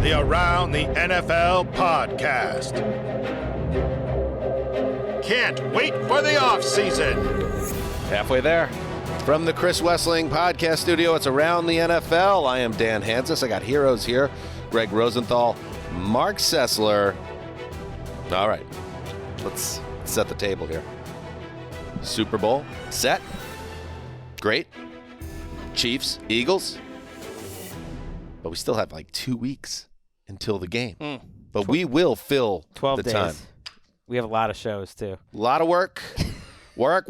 the Around the NFL podcast. Can't wait for the offseason. Halfway there. From the Chris Wessling podcast studio, it's Around the NFL. I am Dan Hanzus. I got heroes here. Gregg Rosenthal, Marc Sessler. All right, let's set the table here. Super Bowl set. Great. Chiefs, Eagles. But we still have like 2 weeks until the game. But we will fill 12 the days. time. We have a lot of shows, too. A lot of work. Work.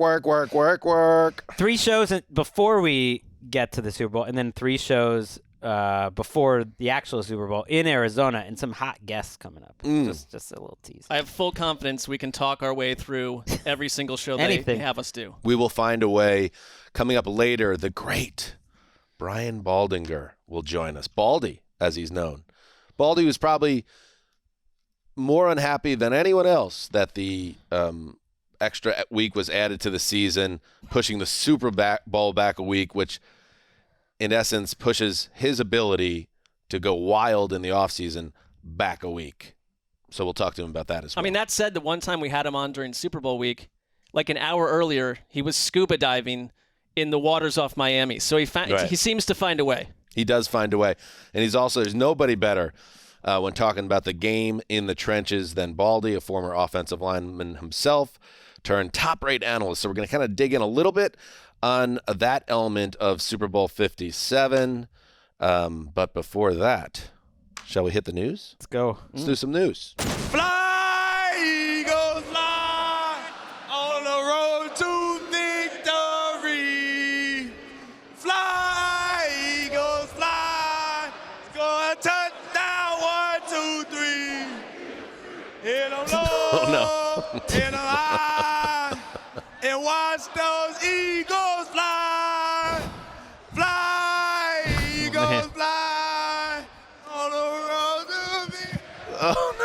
3 shows before we get to the Super Bowl, and then 3 shows before the actual Super Bowl in Arizona, and some hot guests coming up. Just a little tease. I have full confidence we can talk our way through every single show they have us do. We will find a way. Coming up later, the great Brian Baldinger will join us. Baldy, as he's known. Baldy was probably more unhappy than anyone else that the extra week was added to the season, pushing the Super Bowl back a week, which in essence pushes his ability to go wild in the offseason back a week. So we'll talk to him about that as well. I mean, that said, the one time we had him on during Super Bowl week, like an hour earlier, he was scuba diving in the waters off Miami. So he seems to find a way. He does find a way. And there's nobody better when talking about the game in the trenches than Baldy, a former offensive lineman himself, turned top-rate analyst. So we're going to kind of dig in a little bit on that element of Super Bowl 57. But before that, shall we hit the news? Let's go. Let's do some news. Fly, Eagles, fly on the road to victory. Fly, Eagles, fly. Score a touchdown, 1, 2, 3. Hit 'em low, Oh, no. hit 'em high, and watch those Eagles fly. Fly, Eagles, fly on the road to victory. Oh, no.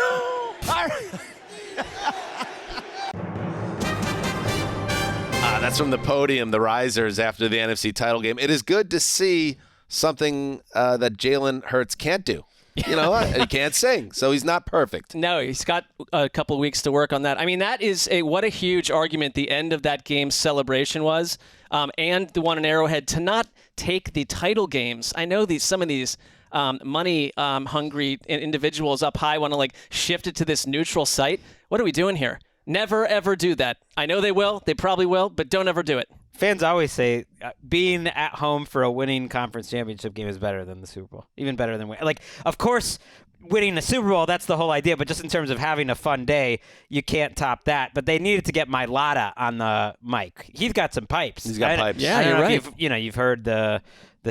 That's from the podium, the risers after the NFC title game. It is good to see something that Jalen Hurts can't do. You know what? He can't sing, so he's not perfect. No, he's got a couple of weeks to work on that. I mean, that is what a huge argument the end of that game's celebration was, and the one in Arrowhead to not take the title games. I know some of these money-hungry individuals up high want to shift it to this neutral site. What are we doing here? Never, ever do that. I know they will. They probably will, but don't ever do it. Fans always say being at home for a winning conference championship game is better than the Super Bowl. Even better than winning. Of course, winning the Super Bowl, that's the whole idea. But just in terms of having a fun day, you can't top that. But they needed to get Mailata on the mic. He's got some pipes. He's got pipes. Yeah, I don't you're know right. If you've heard the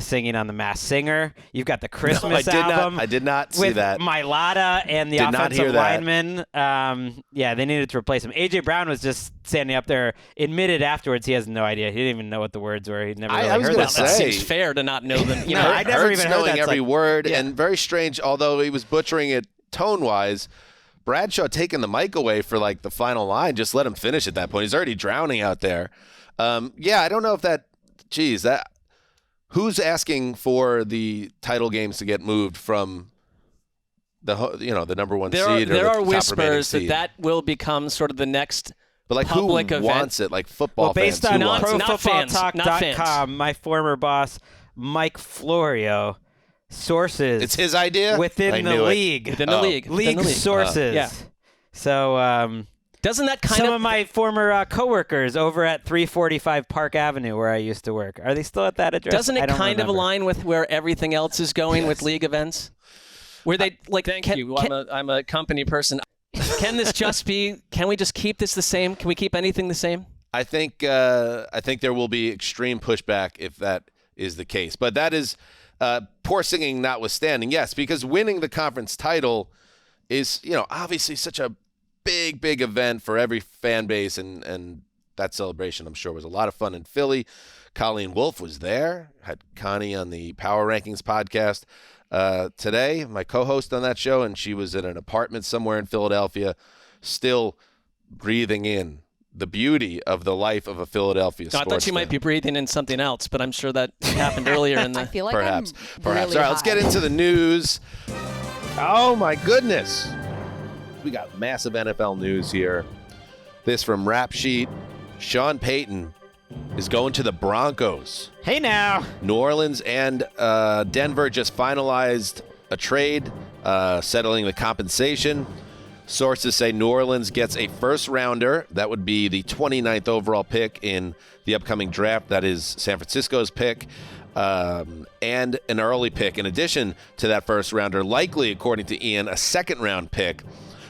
singing on The Masked Singer. You've got the Christmas album. I did not see with that. Mailata and the offensive lineman. Yeah, they needed to replace him. A.J. Brown was just standing up there, admitted afterwards he has no idea. He didn't even know what the words were. He'd never really I was heard gonna that. say, That seems fair to not know them. You know, I never Hurts even heard knowing that. every word, yeah. and very strange, although he was butchering it tone-wise. Bradshaw taking the mic away for the final line. Just let him finish at that point. He's already drowning out there. I don't know if that – geez, that – who's asking for the title games to get moved from the number one seed? There are top whispers seed? that will become sort of the next But public who event. wants it? Football Well, based fans. on Who wants it? Not fans. ProFootballTalk.com, my former boss, Mike Florio, sources. It's his idea? Within I the knew it. league. Within the league. League Within the league. sources. Yeah. So Doesn't that kind some of of my former coworkers over at 345 Park Avenue, where I used to work, are they still at that address? doesn't I it don't kind of remember. align with where everything else is going with league events? Where they Thank you. I'm a company person. Can this just be? Can we just keep this the same? Can we keep anything the same? I think there will be extreme pushback if that is the case. But that is poor singing notwithstanding. Yes, because winning the conference title is, obviously such a big event for every fan base, and that celebration, I'm sure, was a lot of fun in Philly. Colleen Wolfe was there, had Connie on the Power Rankings podcast today, my co-host on that show, and she was in an apartment somewhere in Philadelphia, still breathing in the beauty of the life of a Philadelphia sports I thought you might be breathing in something else, but I'm sure that happened earlier in the. I feel like Perhaps. I'm really All right, let's get high. into the news. Oh, my goodness. We got massive NFL news here. This from Rap Sheet. Sean Payton is going to the Broncos. Hey now. New Orleans and Denver just finalized a trade, settling the compensation. Sources say New Orleans gets a first-rounder. That would be the 29th overall pick in the upcoming draft. That is San Francisco's pick. And an early pick in addition to that first-rounder, likely, according to Ian, a second-round pick.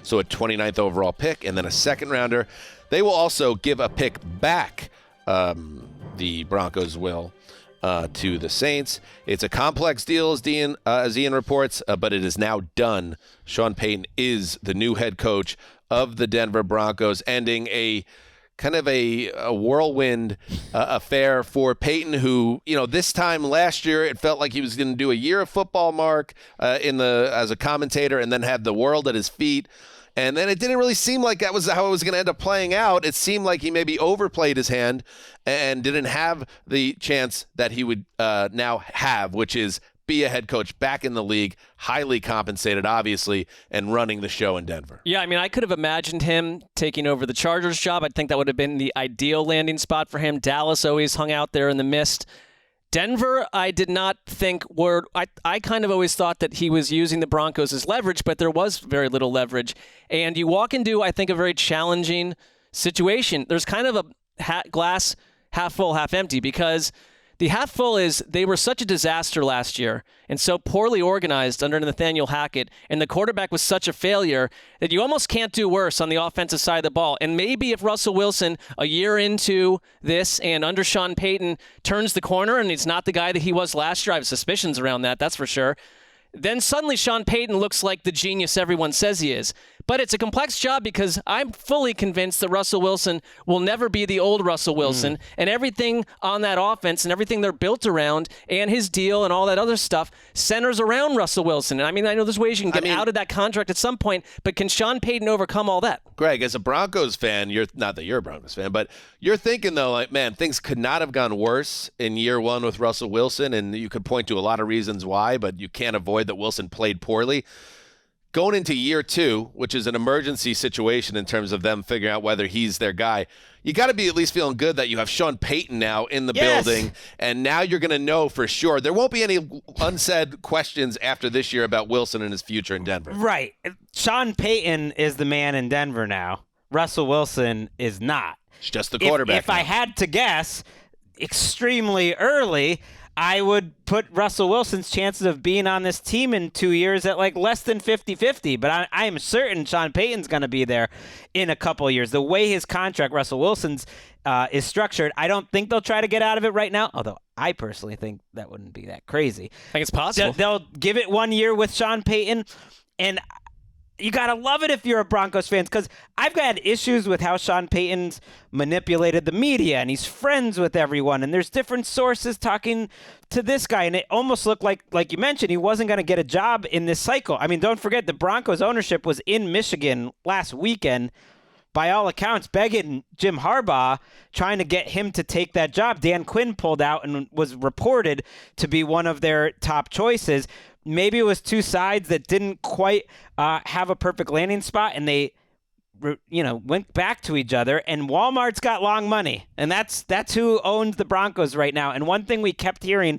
So a 29th overall pick and then a second-rounder. They will also give a pick back, the Broncos will, to the Saints. It's a complex deal, as Ian reports, but it is now done. Sean Payton is the new head coach of the Denver Broncos, ending a kind of a whirlwind affair for Payton, who, this time last year, it felt like he was going to do a year of football, Marc, as a commentator, and then have the world at his feet. And then it didn't really seem like that was how it was going to end up playing out. It seemed like he maybe overplayed his hand and didn't have the chance that he would now have, which is be a head coach back in the league, highly compensated, obviously, and running the show in Denver. Yeah, I mean, I could have imagined him taking over the Chargers job. I think that would have been the ideal landing spot for him. Dallas always hung out there in the mist. Denver, I did not think were. I kind of always thought that he was using the Broncos as leverage, but there was very little leverage. And you walk into, I think, a very challenging situation. There's kind of a glass half full, half empty, because the half full is they were such a disaster last year and so poorly organized under Nathaniel Hackett, and the quarterback was such a failure that you almost can't do worse on the offensive side of the ball. And maybe if Russell Wilson, a year into this and under Sean Payton, turns the corner and he's not the guy that he was last year, I have suspicions around that, that's for sure, then suddenly Sean Payton looks like the genius everyone says he is. But it's a complex job because I'm fully convinced that Russell Wilson will never be the old Russell Wilson, and everything on that offense and everything they're built around and his deal and all that other stuff centers around Russell Wilson. And I mean, I know there's ways you can get out of that contract at some point, but can Sean Payton overcome all that? Gregg, as a Broncos fan, not that you're a Broncos fan, but you're thinking, though, like, man, things could not have gone worse in year one with Russell Wilson, and you could point to a lot of reasons why, but you can't avoid that Wilson played poorly. Going into year two, which is an emergency situation in terms of them figuring out whether he's their guy, you got to be at least feeling good that you have Sean Payton now in the building, and now you're going to know for sure. There won't be any unsaid questions after this year about Wilson and his future in Denver. Right. Sean Payton is the man in Denver now. Russell Wilson is not. It's just the quarterback. If I had to guess, extremely early, I would put Russell Wilson's chances of being on this team in 2 years at like less than 50-50. But I am certain Sean Payton's going to be there in a couple of years. The way his contract, Russell Wilson's, is structured, I don't think they'll try to get out of it right now, although I personally think that wouldn't be that crazy. I think it's possible. They'll give it 1 year with Sean Payton, and you got to love it if you're a Broncos fan, because I've had issues with how Sean Payton's manipulated the media, and he's friends with everyone, and there's different sources talking to this guy, and it almost looked like you mentioned, he wasn't going to get a job in this cycle. I mean, don't forget, the Broncos ownership was in Michigan last weekend, by all accounts, begging Jim Harbaugh, trying to get him to take that job. Dan Quinn pulled out and was reported to be one of their top choices. Maybe it was two sides that didn't quite have a perfect landing spot, and they, went back to each other. And Walmart's got long money, and that's who owns the Broncos right now. And one thing we kept hearing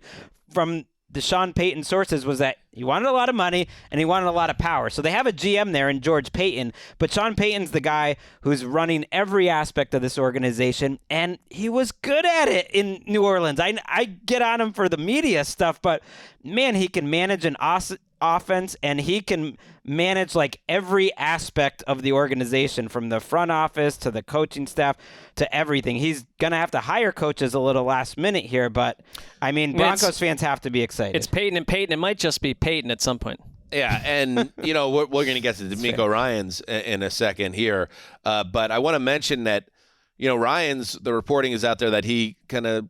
from the Sean Payton sources was that he wanted a lot of money and he wanted a lot of power. So they have a GM there in George Payton, but Sean Payton's the guy who's running every aspect of this organization, and he was good at it in New Orleans. I get on him for the media stuff, but man, he can manage an offense, and he can manage like every aspect of the organization, from the front office to the coaching staff to everything. He's going to have to hire coaches a little last minute here, but I mean, Broncos fans have to be excited. It's Payton and Payton. It might just be Payton at some point. Yeah, and, we're going to get to DeMeco Ryans in a second here, but I want to mention that, Ryans, the reporting is out there that he kind of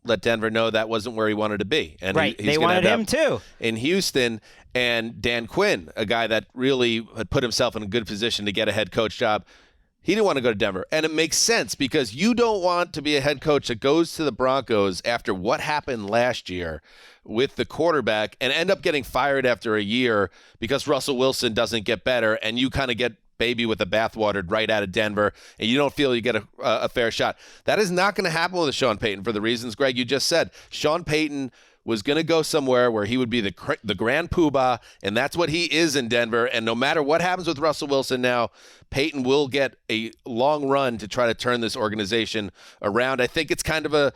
let Denver know that wasn't where he wanted to be. And right, he's they wanted him too. In Houston, and Dan Quinn, a guy that really had put himself in a good position to get a head coach job, He didn't want to go to Denver. And it makes sense because you don't want to be a head coach that goes to the Broncos after what happened last year with the quarterback and end up getting fired after a year because Russell Wilson doesn't get better and you kind of get baby with the bathwater right out of Denver and you don't feel you get a fair shot. That is not going to happen with Sean Payton for the reasons, Greg, you just said. Sean Payton was going to go somewhere where he would be the grand poobah, and that's what he is in Denver. And no matter what happens with Russell Wilson now, Payton will get a long run to try to turn this organization around. I think it's kind of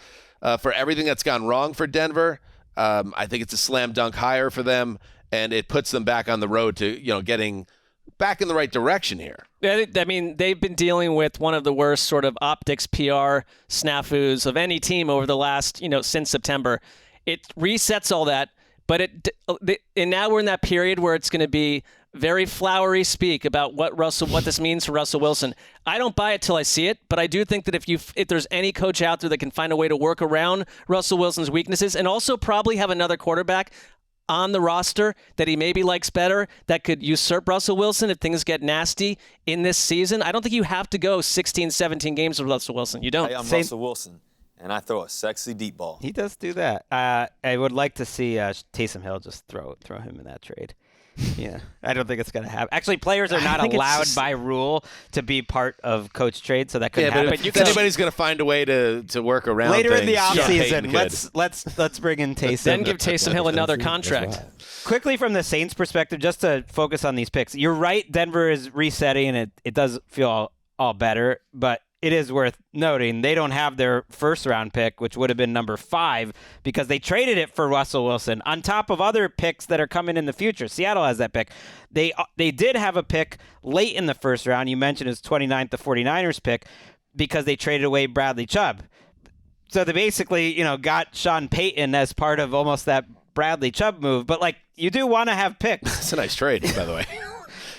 for everything that's gone wrong for Denver, I think it's a slam dunk hire for them, and it puts them back on the road to getting back in the right direction here. I mean, they've been dealing with one of the worst sort of optics PR snafus of any team over the last, since September. It resets all that, but and now we're in that period where it's going to be very flowery speak about what this means for Russell Wilson. I don't buy it till I see it, but I do think that if there's any coach out there that can find a way to work around Russell Wilson's weaknesses and also probably have another quarterback on the roster that he maybe likes better that could usurp Russell Wilson if things get nasty in this season, I don't think you have to go 16, 17 games with Russell Wilson. You don't. Hey, I'm Russell Wilson. And I throw a sexy deep ball. He does do that. I would like to see Taysom Hill just throw him in that trade. Yeah, I don't think it's going to happen. Actually, players are not allowed by rule to be part of coach trade, so that could happen. But if anybody's going to find a way to work around later things, in the offseason, let's bring in Taysom. Then give Taysom Hill another contract. Quickly from the Saints' perspective, just to focus on these picks, you're right. Denver is resetting, and it does feel all better, but it is worth noting they don't have their first-round pick, which would have been number 5, because they traded it for Russell Wilson on top of other picks that are coming in the future. Seattle has that pick. They did have a pick late in the first round. You mentioned his 29th, the 49ers pick, because they traded away Bradley Chubb. So they basically, got Sean Payton as part of almost that Bradley Chubb move. But, you do want to have picks. That's a nice trade, by the way.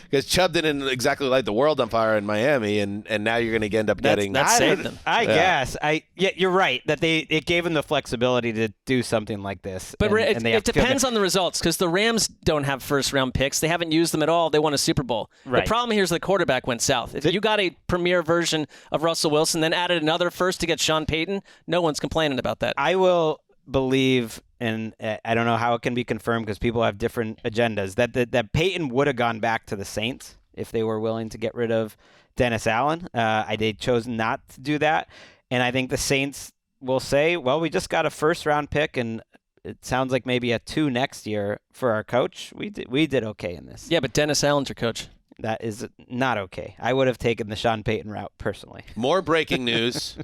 Because Chubb didn't exactly light the world on fire in Miami, and now you're going to end up getting that saved them. I guess. You're right that it gave them the flexibility to do something like this. But it depends on the results, because the Rams don't have first-round picks. They haven't used them at all. They won a Super Bowl. Right. The problem here is the quarterback went south. If you got a premier version of Russell Wilson, then added another first to get Sean Payton, no one's complaining about that. I will believe, and I don't know how it can be confirmed because people have different agendas, that Peyton would have gone back to the Saints if they were willing to get rid of Dennis Allen. They chose not to do that, and I think the Saints will say, well, we just got a first-round pick, and it sounds like maybe a 2 next year for our coach. We did okay in this. Yeah, but Dennis Allen's your coach. That is not okay. I would have taken the Sean Payton route personally. More breaking news.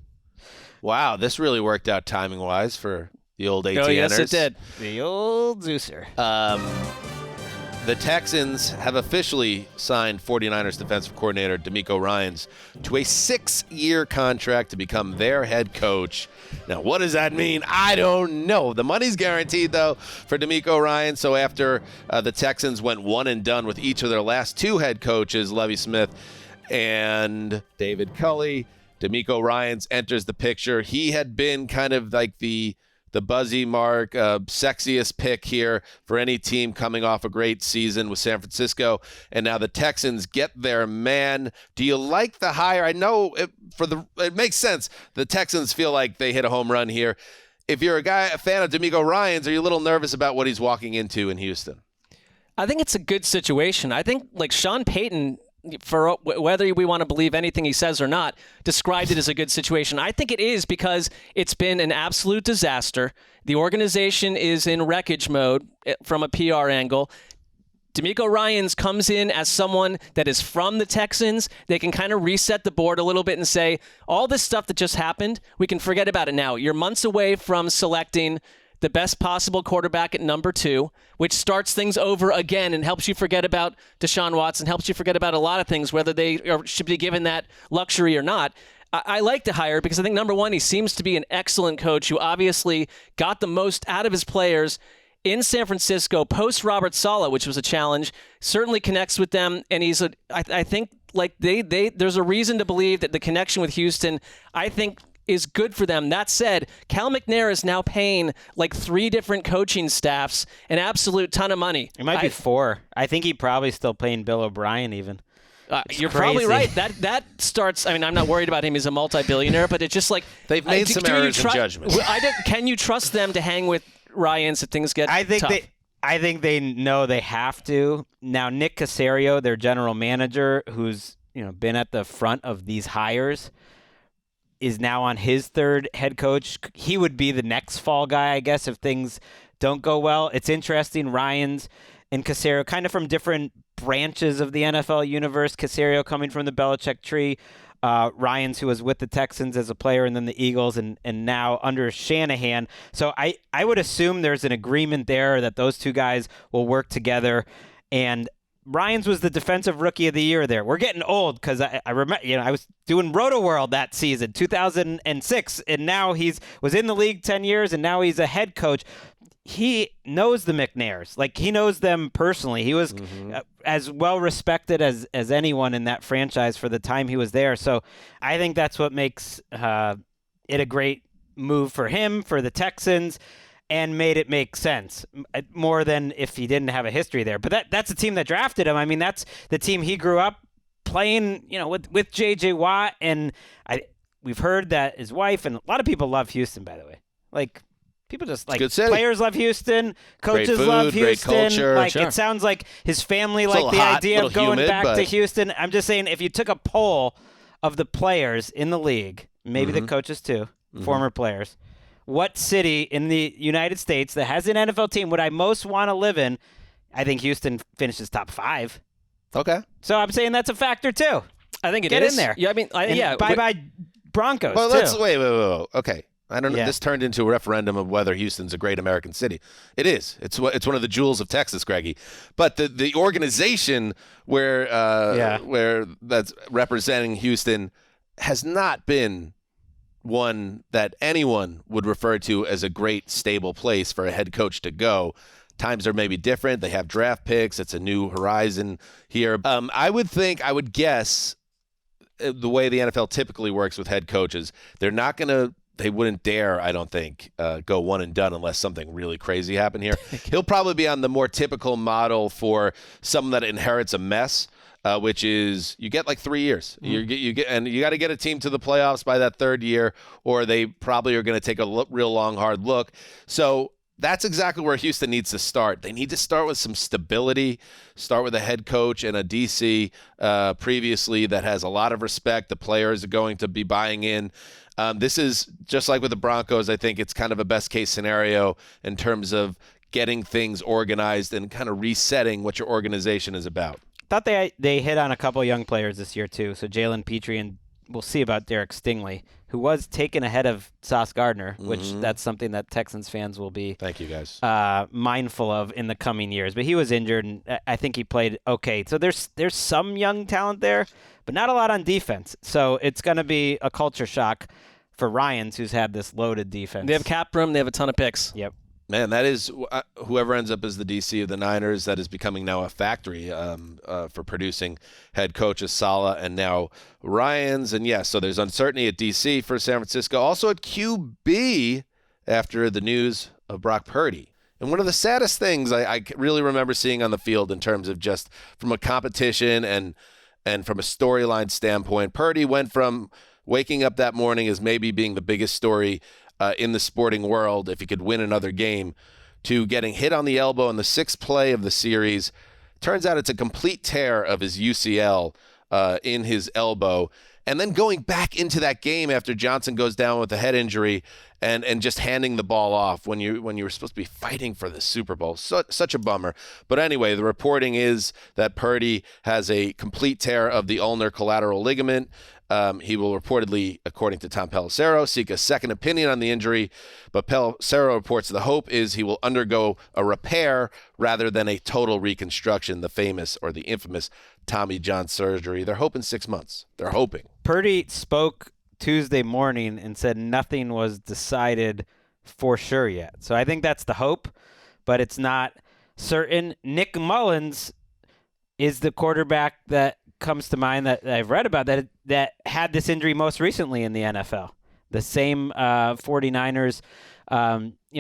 Wow, this really worked out timing-wise for the old ATNers. Oh, yes, it did. The old Zeuser. The Texans have officially signed 49ers defensive coordinator DeMeco Ryans to a 6-year contract to become their head coach. Now, what does that mean? I don't know. The money's guaranteed, though, for DeMeco Ryans. So after the Texans went one and done with each of their last 2 head coaches, Lovie Smith and David Culley, DeMeco Ryans enters the picture. He had been kind of like the buzzy Marc, sexiest pick here for any team coming off a great season with San Francisco. And now the Texans get their man. Do you like the hire? I know it makes sense. The Texans feel like they hit a home run here. If you're a fan of DeMeco Ryans, are you a little nervous about what he's walking into in Houston? I think it's a good situation. I think Sean Payton, for whether we want to believe anything he says or not, described it as a good situation. I think it is because it's been an absolute disaster. The organization is in wreckage mode from a PR angle. DeMeco Ryans comes in as someone that is from the Texans. They can kind of reset the board a little bit and say, all this stuff that just happened, we can forget about it now. You're months away from selecting the best possible quarterback at number 2, which starts things over again and helps you forget about Deshaun Watson, helps you forget about a lot of things, whether they should be given that luxury or not. I like the hire because I think, number 1, he seems to be an excellent coach who obviously got the most out of his players in San Francisco post Robert Saleh, which was a challenge, certainly connects with them. And I think there's a reason to believe that the connection with Houston, I think, is good for them. That said, Cal McNair is now paying 3 different coaching staffs an absolute ton of money. It might be 4. I think he probably still paying Bill O'Brien even. You're crazy. probably right. That starts. I mean, I'm not worried about him. He's a multi-billionaire, but it's just like They've made some errors in judgment. Can you trust them to hang with Ryans if things get tough? I think they know they have to. Now, Nick Caserio, their general manager, who's been at the front of these hires, is now on his third head coach. He would be the next fall guy, I guess, if things don't go well. It's interesting. Ryans and Caserio kind of from different branches of the NFL universe. Caserio coming from the Belichick tree. Ryans, who was with the Texans as a player, and then the Eagles, and now under Shanahan. So I would assume there's an agreement there that those two guys will work together. And Ryans was the defensive rookie of the year there. We're getting old because I remember, I was doing Roto World that season, 2006, and now was in the league 10 years, and now he's a head coach. He knows the McNairs. Like, he knows them personally. He was as well respected as anyone in that franchise for the time he was there. So I think that's what makes it a great move for him, for the Texans, and made it make sense more than if he didn't have a history there. But that's the team that drafted him. I mean, that's the team he grew up playing, with J.J. Watt. And we've heard that his wife, and a lot of people love Houston, by the way. Like, people just like players love Houston, coaches love Houston. Great culture. Like, it sounds like his family liked the idea of going back to Houston. I'm just saying, if you took a poll of the players in the league, maybe the coaches too, former players, what city in the United States that has an NFL team would I most want to live in? I think Houston finishes top 5. Okay. So I'm saying that's a factor too. I think it Get is. in there. Yeah, I mean, bye Broncos. Well, too. let's wait. Okay. I don't know. Yeah. This turned into a referendum of whether Houston's a great American city. It is. It's one of the jewels of Texas, Greggy. But the organization where that's representing Houston has not been one that anyone would refer to as a great, stable place for a head coach to go. Times are maybe different. They have draft picks. It's a new horizon here. I would guess the way the NFL typically works with head coaches, they wouldn't dare, I don't think, go one and done unless something really crazy happened here. He'll probably be on the more typical model for someone that inherits a mess, which is you get like 3 years. You get, and you got to get a team to the playoffs by that third year, or they probably are going to take a real long, hard look. So that's exactly where Houston needs to start. They need to start with some stability, start with a head coach and a DC previously that has a lot of respect. The players are going to be buying in. This is just like with the Broncos. I think it's kind of a best case scenario in terms of getting things organized and kind of resetting what your organization is about. Thought they hit on a couple young players this year too. So Jalen Petrie, and we'll see about Derek Stingley, who was taken ahead of Sauce Gardner, which that's something that Texans fans will be thank you guys mindful of in the coming years. But he was injured, and I think he played okay. So there's some young talent there, but not a lot on defense. So it's going to be a culture shock for Ryans, who's had this loaded defense. They have cap room. They have a ton of picks. Yep. Man, that is whoever ends up as the DC of the Niners. That is becoming now a factory for producing head coaches, Saleh and now Ryans. And yes, so there's uncertainty at DC for San Francisco. Also at QB after the news of Brock Purdy. And one of the saddest things I really remember seeing on the field in terms of just from a competition and from a storyline standpoint, Purdy went from waking up that morning as maybe being the biggest story in the sporting world, if he could win another game, to getting hit on the elbow in the 6th play of the series. Turns out it's a complete tear of his UCL in his elbow. And then going back into that game after Johnson goes down with a head injury and just handing the ball off when you were supposed to be fighting for the Super Bowl. Such a bummer. But anyway, the reporting is that Purdy has a complete tear of the ulnar collateral ligament. He will reportedly, according to Tom Pelissero, seek a second opinion on the injury, but Pelissero reports the hope is he will undergo a repair rather than a total reconstruction, the famous or the infamous Tommy John surgery. They're hoping 6 months. They're hoping. Purdy spoke Tuesday morning and said nothing was decided for sure yet. So I think that's the hope, but it's not certain. Nick Mullins is the quarterback that comes to mind that I've read about that had this injury most recently in the NFL. the same 49ers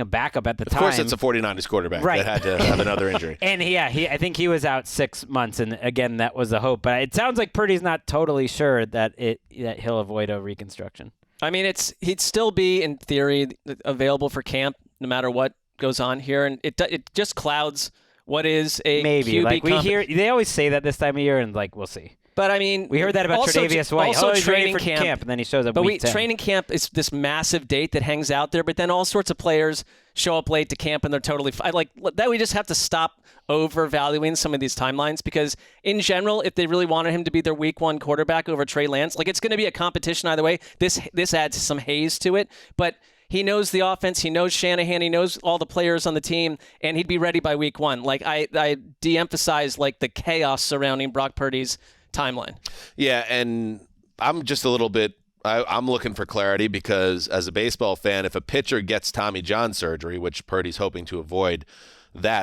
backup at the time. Of course, it's a 49ers quarterback that had to have another injury. And I think he was out 6 months, and again, that was a hope. But it sounds like Purdy's not totally sure that he'll avoid a reconstruction. I mean, he'd still be in theory available for camp no matter what goes on here, and it just clouds what is a maybe QB they always say that this time of year, and we'll see. But I mean, we heard that about Tre'Davious White. Also, he's training ready for camp, and then he shows up. But week 10. Training camp is this massive date that hangs out there. But then all sorts of players show up late to camp, and they're totally that. We just have to stop overvaluing some of these timelines, because in general, if they really wanted him to be their week 1 quarterback over Trey Lance, it's going to be a competition either way. This adds some haze to it, but. He knows the offense. He knows Shanahan. He knows all the players on the team, and he'd be ready by week 1. I de-emphasize the chaos surrounding Brock Purdy's timeline. Yeah, and I'm just a little bit. I'm looking for clarity, because as a baseball fan, if a pitcher gets Tommy John surgery, which Purdy's hoping to avoid,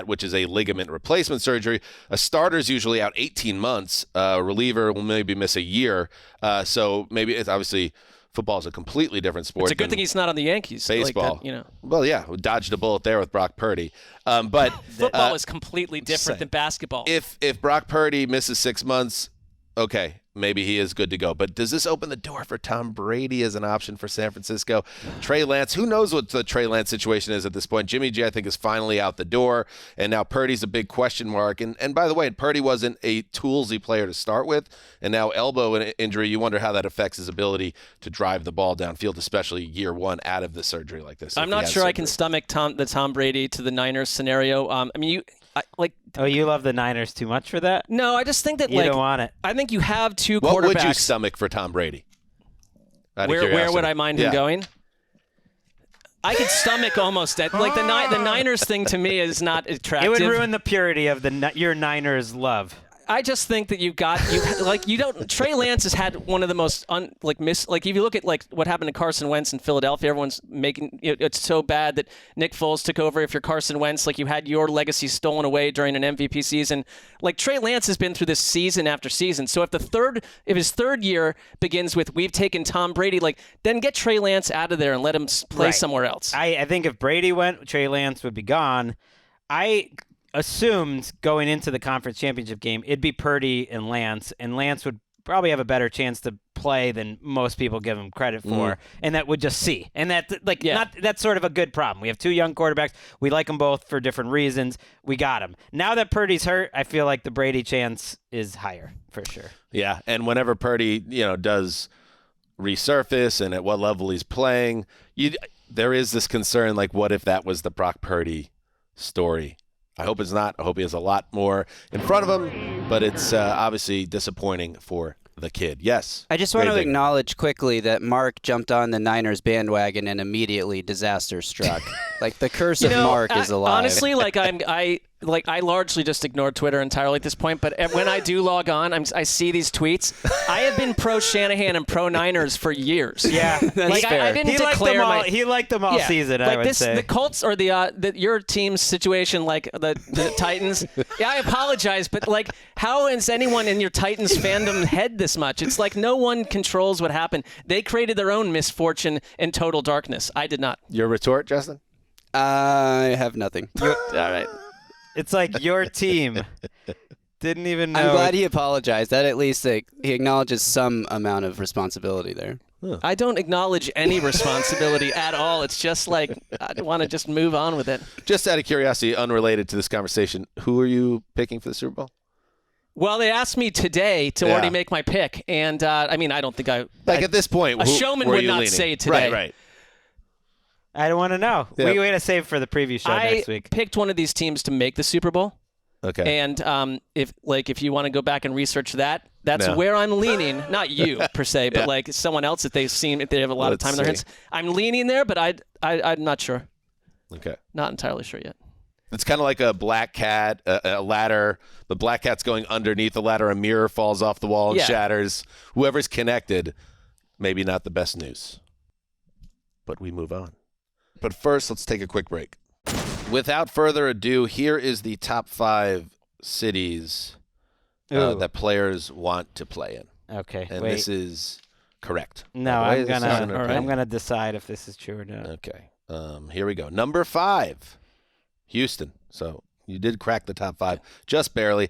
which is a ligament replacement surgery, a starter's usually out 18 months. A reliever will maybe miss a year. So maybe it's obviously. Football is a completely different sport. It's a good thing he's not on the Yankees. Baseball. Well, yeah, we dodged a bullet there with Brock Purdy. But football is completely different than basketball. If Brock Purdy misses 6 months, okay, maybe he is good to go. But does this open the door for Tom Brady as an option for San Francisco? Trey Lance, who knows what the Trey Lance situation is at this point? Jimmy G, I think, is finally out the door, and now Purdy's a big question mark. And by the way, Purdy wasn't a toolsy player to start with, and now elbow injury, you wonder how that affects his ability to drive the ball downfield, especially year 1 out of the surgery like this. I'm not sure I can stomach the Tom Brady to the Niners scenario. you love the Niners too much for that? No, I just think that you don't want it. I think you have 2 quarterbacks. What would you stomach for Tom Brady? Where would I mind him going? I could stomach almost that. The Niners thing to me is not attractive. It would ruin the purity of your Niners love. I just think that you don't. Trey Lance has had one of the most if you look at what happened to Carson Wentz in Philadelphia, everyone's making it's so bad that Nick Foles took over. If you're Carson Wentz, you had your legacy stolen away during an MVP season. Trey Lance has been through this season after season. So if his third year begins with we've taken Tom Brady, then get Trey Lance out of there and let him play somewhere else. I think if Brady went, Trey Lance would be gone. I assumed going into the conference championship game, it'd be Purdy and Lance would probably have a better chance to play than most people give him credit for, and that would just see. And that's sort of a good problem. We have 2 young quarterbacks. We like them both for different reasons. We got them. Now that Purdy's hurt, I feel like the Brady chance is higher for sure. Yeah, and whenever Purdy, does resurface and at what level he's playing, there is this concern, what if that was the Brock Purdy story? I hope it's not. I hope he has a lot more in front of him, but it's obviously disappointing for the kid. Yes. I just want to acknowledge quickly that Marc jumped on the Niners bandwagon and immediately disaster struck. The curse of Marc is alive. Honestly, I largely just ignore Twitter entirely at this point, but when I do log on, I see these tweets. I have been pro Shanahan and pro Niners for years. Yeah, that's fair. I didn't declare he liked them all season. I would say the Colts or your team's situation, the Titans. Yeah, I apologize, but how is anyone in your Titans fandom head this much? It's no one controls what happened. They created their own misfortune and total darkness. I did not. Your retort, Justin? I have nothing. All right. It's your team didn't even know. I'm glad he apologized. That at least he acknowledges some amount of responsibility there. Huh. I don't acknowledge any responsibility at all. It's just I want to just move on with it. Just out of curiosity, unrelated to this conversation, who are you picking for the Super Bowl? Well, they asked me today to already make my pick, and I don't think I at this point, a showman would not say today. Right. I don't want to know. Yep. We're going to save for the preview show next week. I picked one of these teams to make the Super Bowl. Okay. And if you want to go back and research that's where I'm leaning. Not you per se, but someone else if they have a lot of time in their hands. I'm leaning there, but I'm not sure. Okay. Not entirely sure yet. It's kind of like a black cat, a ladder. The black cat's going underneath the ladder. A mirror falls off the wall and shatters. Whoever's connected, maybe not the best news. But we move on. But first, let's take a quick break. Without further ado, here is the top 5 cities that players want to play in. Okay. And wait. this is correct. No, By the way, I'm this is an opinion. I'm gonna decide if this is true or not. Okay. Here we go. Number 5, Houston. So you did crack the top 5, just barely.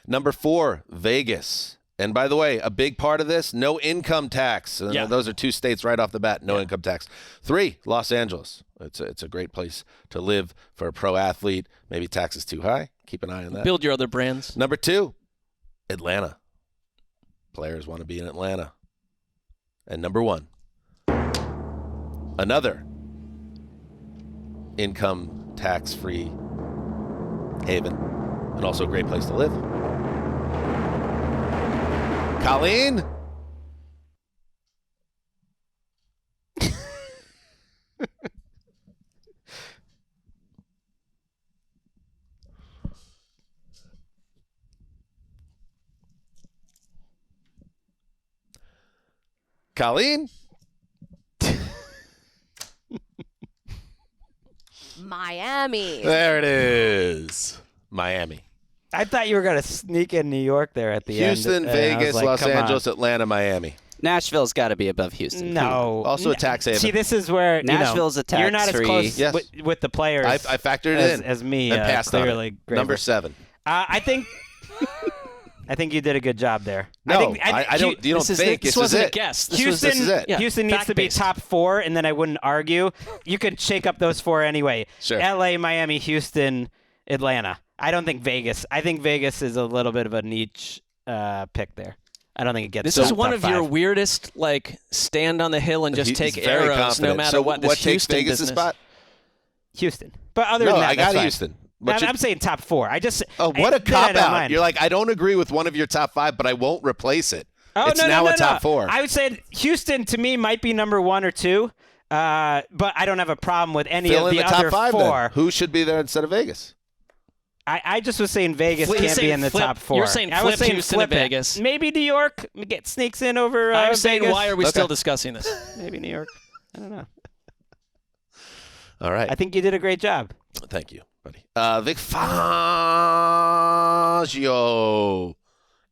Number 4, Vegas. And by the way, a big part of this, no income tax. Those are 2 states right off the bat, no income tax. 3, Los Angeles. It's a great place to live for a pro athlete. Maybe taxes too high. Keep an eye on that. Build your other brands. Number 2, Atlanta. Players want to be in Atlanta. And number 1, another income tax-free haven, and also a great place to live. Colleen? Colleen? Miami. There it is. Miami. I thought you were gonna sneak in New York there at the Houston, end. and I was Vegas, like, Los come on. Angeles, Atlanta, Miami. Nashville's got to be above Houston. No. Also a tax haven. See, this is where Nashville's a you're not as tax-free. close Yes. with the players. I factored it in as me. and passed on clearly, it. Graver. Number 7. I think you did a good job there. No, I I don't. You don't think this this is wasn't a it? guess. Houston, This is it. Yeah. Houston needs to be Fact-based. top 4, and then I wouldn't argue. You could shake up those 4 anyway. Sure. L.A., Miami, Houston, Atlanta. I don't think Vegas. I think Vegas is a little bit of a niche pick there. I don't think it gets. This to is the one top of your 5. weirdest, stand on the hill and just He's take very arrows, confident. no matter so what. This what takes Houston Vegas' business. spot? Houston. But other No, than that, I that's got fine. Houston. But I'm saying top 4. I just. oh, what a then I cop don't out! mind. You're like, I don't agree with one of your top 5, but I won't replace it. Oh, it's no, now no, a top no. 4. I would say Houston to me might be number 1 or 2, but I don't have a problem with any Fill of in the the top other 5. 4. Then. Who should be there instead of Vegas? I just was saying Vegas You're can't be saying in the flip- top 4. you're saying I was flip saying Houston flip to it. Vegas. Maybe New York sneaks in over I'm saying, Vegas. why are we still discussing this? Maybe New York. I don't know. All right. I think you did a great job. Thank you, buddy. Vic Fangio.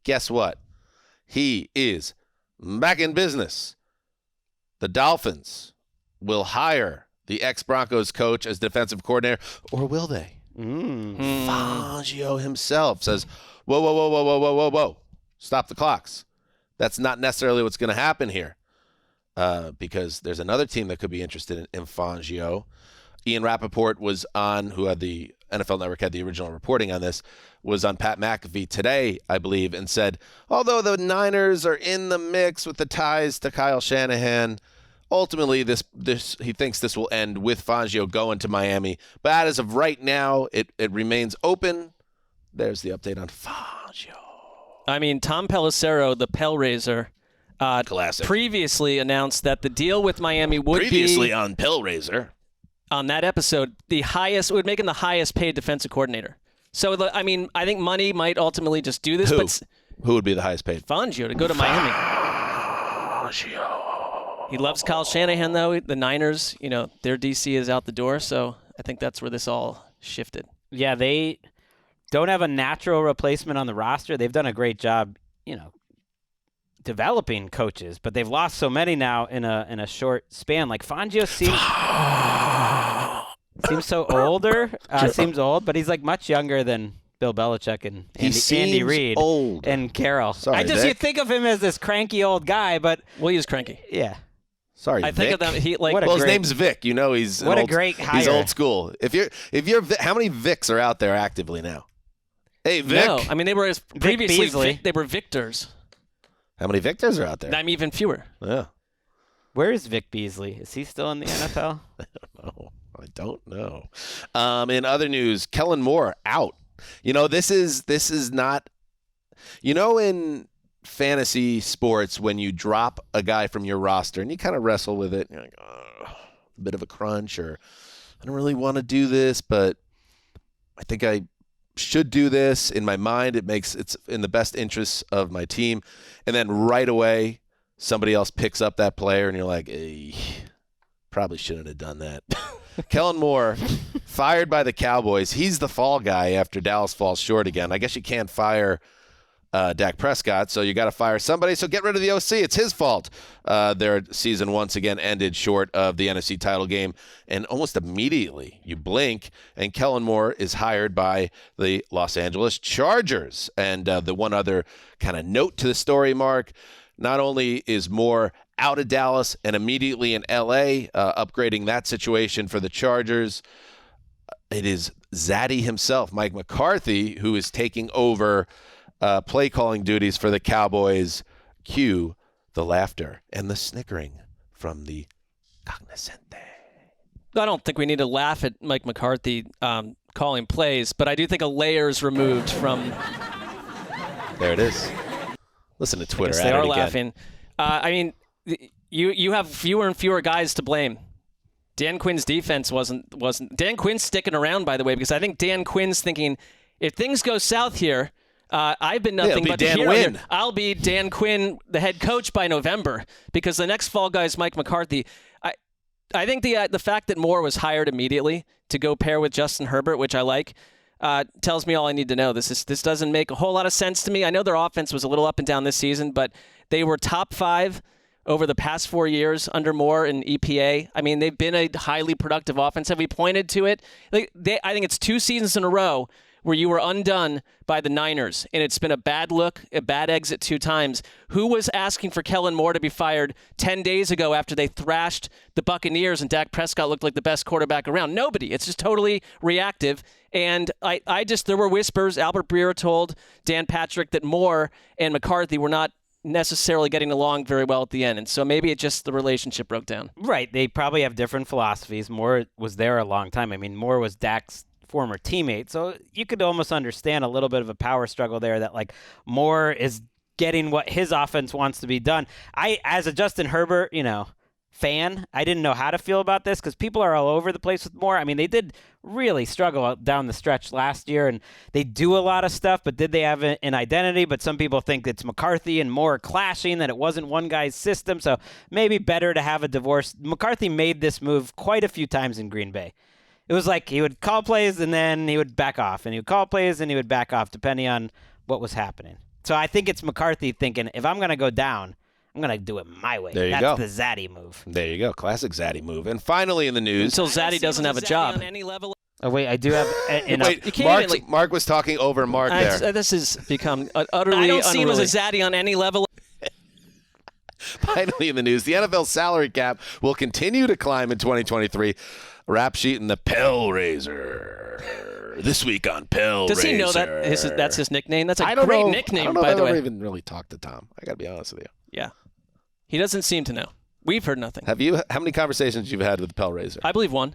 Guess what? He is back in business. The Dolphins will hire the ex-Broncos coach as defensive coordinator, or will they? Fangio himself says, whoa, whoa, whoa, whoa, whoa, whoa, whoa, whoa. Stop the clocks. That's not necessarily what's going to happen here because there's another team that could be interested in Fangio. Ian Rappaport was on, who had the NFL Network had the original reporting on this, was on Pat McAfee today, I believe, and said, although the Niners are in the mix with the ties to Kyle Shanahan, ultimately this he thinks this will end with Fangio going to Miami. But as of right now, it remains open. There's the update on Fangio. I mean, Tom Pelissero, the Pellraiser, Classic. previously announced that the deal with Miami would Previously be on Pellraiser. on that episode the highest. Would make him the highest paid defensive coordinator. So I mean, I think money might ultimately just do this. Who? But Who would be the highest paid? Fangio to go to Miami. He loves Kyle Shanahan, though. The Niners, their DC is out the door. So I think that's where this all shifted. Yeah, they don't have a natural replacement on the roster. They've done a great job, developing coaches, but they've lost so many now in a short span. Like Fangio seems so older. Seems old, but he's like much younger than Bill Belichick and Andy Reid old. and Carroll. Sorry, you Vic. think of him as this cranky old guy, but Well, he was cranky. yeah. Sorry, I think Vic. of them. He like What a Well, his great- name's Vic. He's What a old, great He's hire. old school. If you're how many Vics are out there actively now? Hey, Vic. No, I mean they were previously Beasley. they were victors. How many Victors are out there? I'm even fewer. Yeah. Where is Vic Beasley? Is he still in the NFL? Oh, I don't know. In other news, Kellen Moore out. This is not. In fantasy sports, when you drop a guy from your roster and you kind of wrestle with it, you're like, a bit of a crunch, or I don't really want to do this, but I think I should do this. In my mind, it's in the best interests of my team. And then right away, somebody else picks up that player, and you're like, probably shouldn't have done that. Kellen Moore, fired by the Cowboys. He's the fall guy after Dallas falls short again. I guess you can't fire Dak Prescott. So you got to fire somebody. So get rid of the OC. It's his fault. Their season once again ended short of the NFC title game. And almost immediately you blink and Kellen Moore is hired by the Los Angeles Chargers. And the one other kind of note to the story, Mark, not only is Moore out of Dallas and immediately in L.A., upgrading that situation for the Chargers, it is Zaddy himself, Mike McCarthy, who is taking over play calling duties for the Cowboys. Cue the laughter and the snickering from the cognoscente. I don't think we need to laugh at Mike McCarthy calling plays, but I do think a layer's removed from. There it is. Listen to Twitter. They are laughing. I mean, you have fewer and fewer guys to blame. Dan Quinn's defense wasn't. Dan Quinn's sticking around, by the way, because I think Dan Quinn's thinking, if things go south here, I've been nothing but Dan here. Wynn. I'll be Dan Quinn, the head coach, by November, because the next fall guy is Mike McCarthy. I think the fact that Moore was hired immediately to go pair with Justin Herbert, which I like, tells me all I need to know. This doesn't make a whole lot of sense to me. I know their offense was a little up and down this season, but they were top 5 over the past 4 years under Moore in EPA. I mean, they've been a highly productive offense. Have we pointed to it? I think it's 2 seasons in a row where you were undone by the Niners, and it's been a bad look, a bad exit 2 times. Who was asking for Kellen Moore to be fired 10 days ago after they thrashed the Buccaneers and Dak Prescott looked like the best quarterback around? Nobody. It's just totally reactive. And there were whispers. Albert Breer told Dan Patrick that Moore and McCarthy were not necessarily getting along very well at the end. And so maybe it just the relationship broke down. Right. They probably have different philosophies. Moore was there a long time. I mean, Moore was Dak's former teammate. So you could almost understand a little bit of a power struggle there that like Moore is getting what his offense wants to be done. As a Justin Herbert, fan, I didn't know how to feel about this because people are all over the place with Moore. I mean, they did really struggle down the stretch last year, and they do a lot of stuff, but did they have an identity? But some people think it's McCarthy and Moore clashing, that it wasn't one guy's system, so maybe better to have a divorce. McCarthy made this move quite a few times in Green Bay. It was like he would call plays and then he would back off, and he would call plays and he would back off, depending on what was happening. So I think it's McCarthy thinking, if I'm going to go down, I'm going to do it my way. There you go. That's the Zaddy move. There you go. Classic Zaddy move. And finally in the news. Until Zaddy doesn't have a job. Oh, wait, I do have Wait, Marc was talking over Marc there. This has become utterly I don't see him as a Zaddy on any level. Finally in the news, the NFL salary cap will continue to climb in 2023. Rap sheet in the Pell Raiser. This week on Pell Does Raiser. he know that that's his nickname? That's a great great nickname, I don't know by if the I've way. ever even really talked to Tom. I got to be honest with you. Yeah. He doesn't seem to know. We've heard nothing. Have you? How many conversations you've had with the Pell Raiser? I believe one.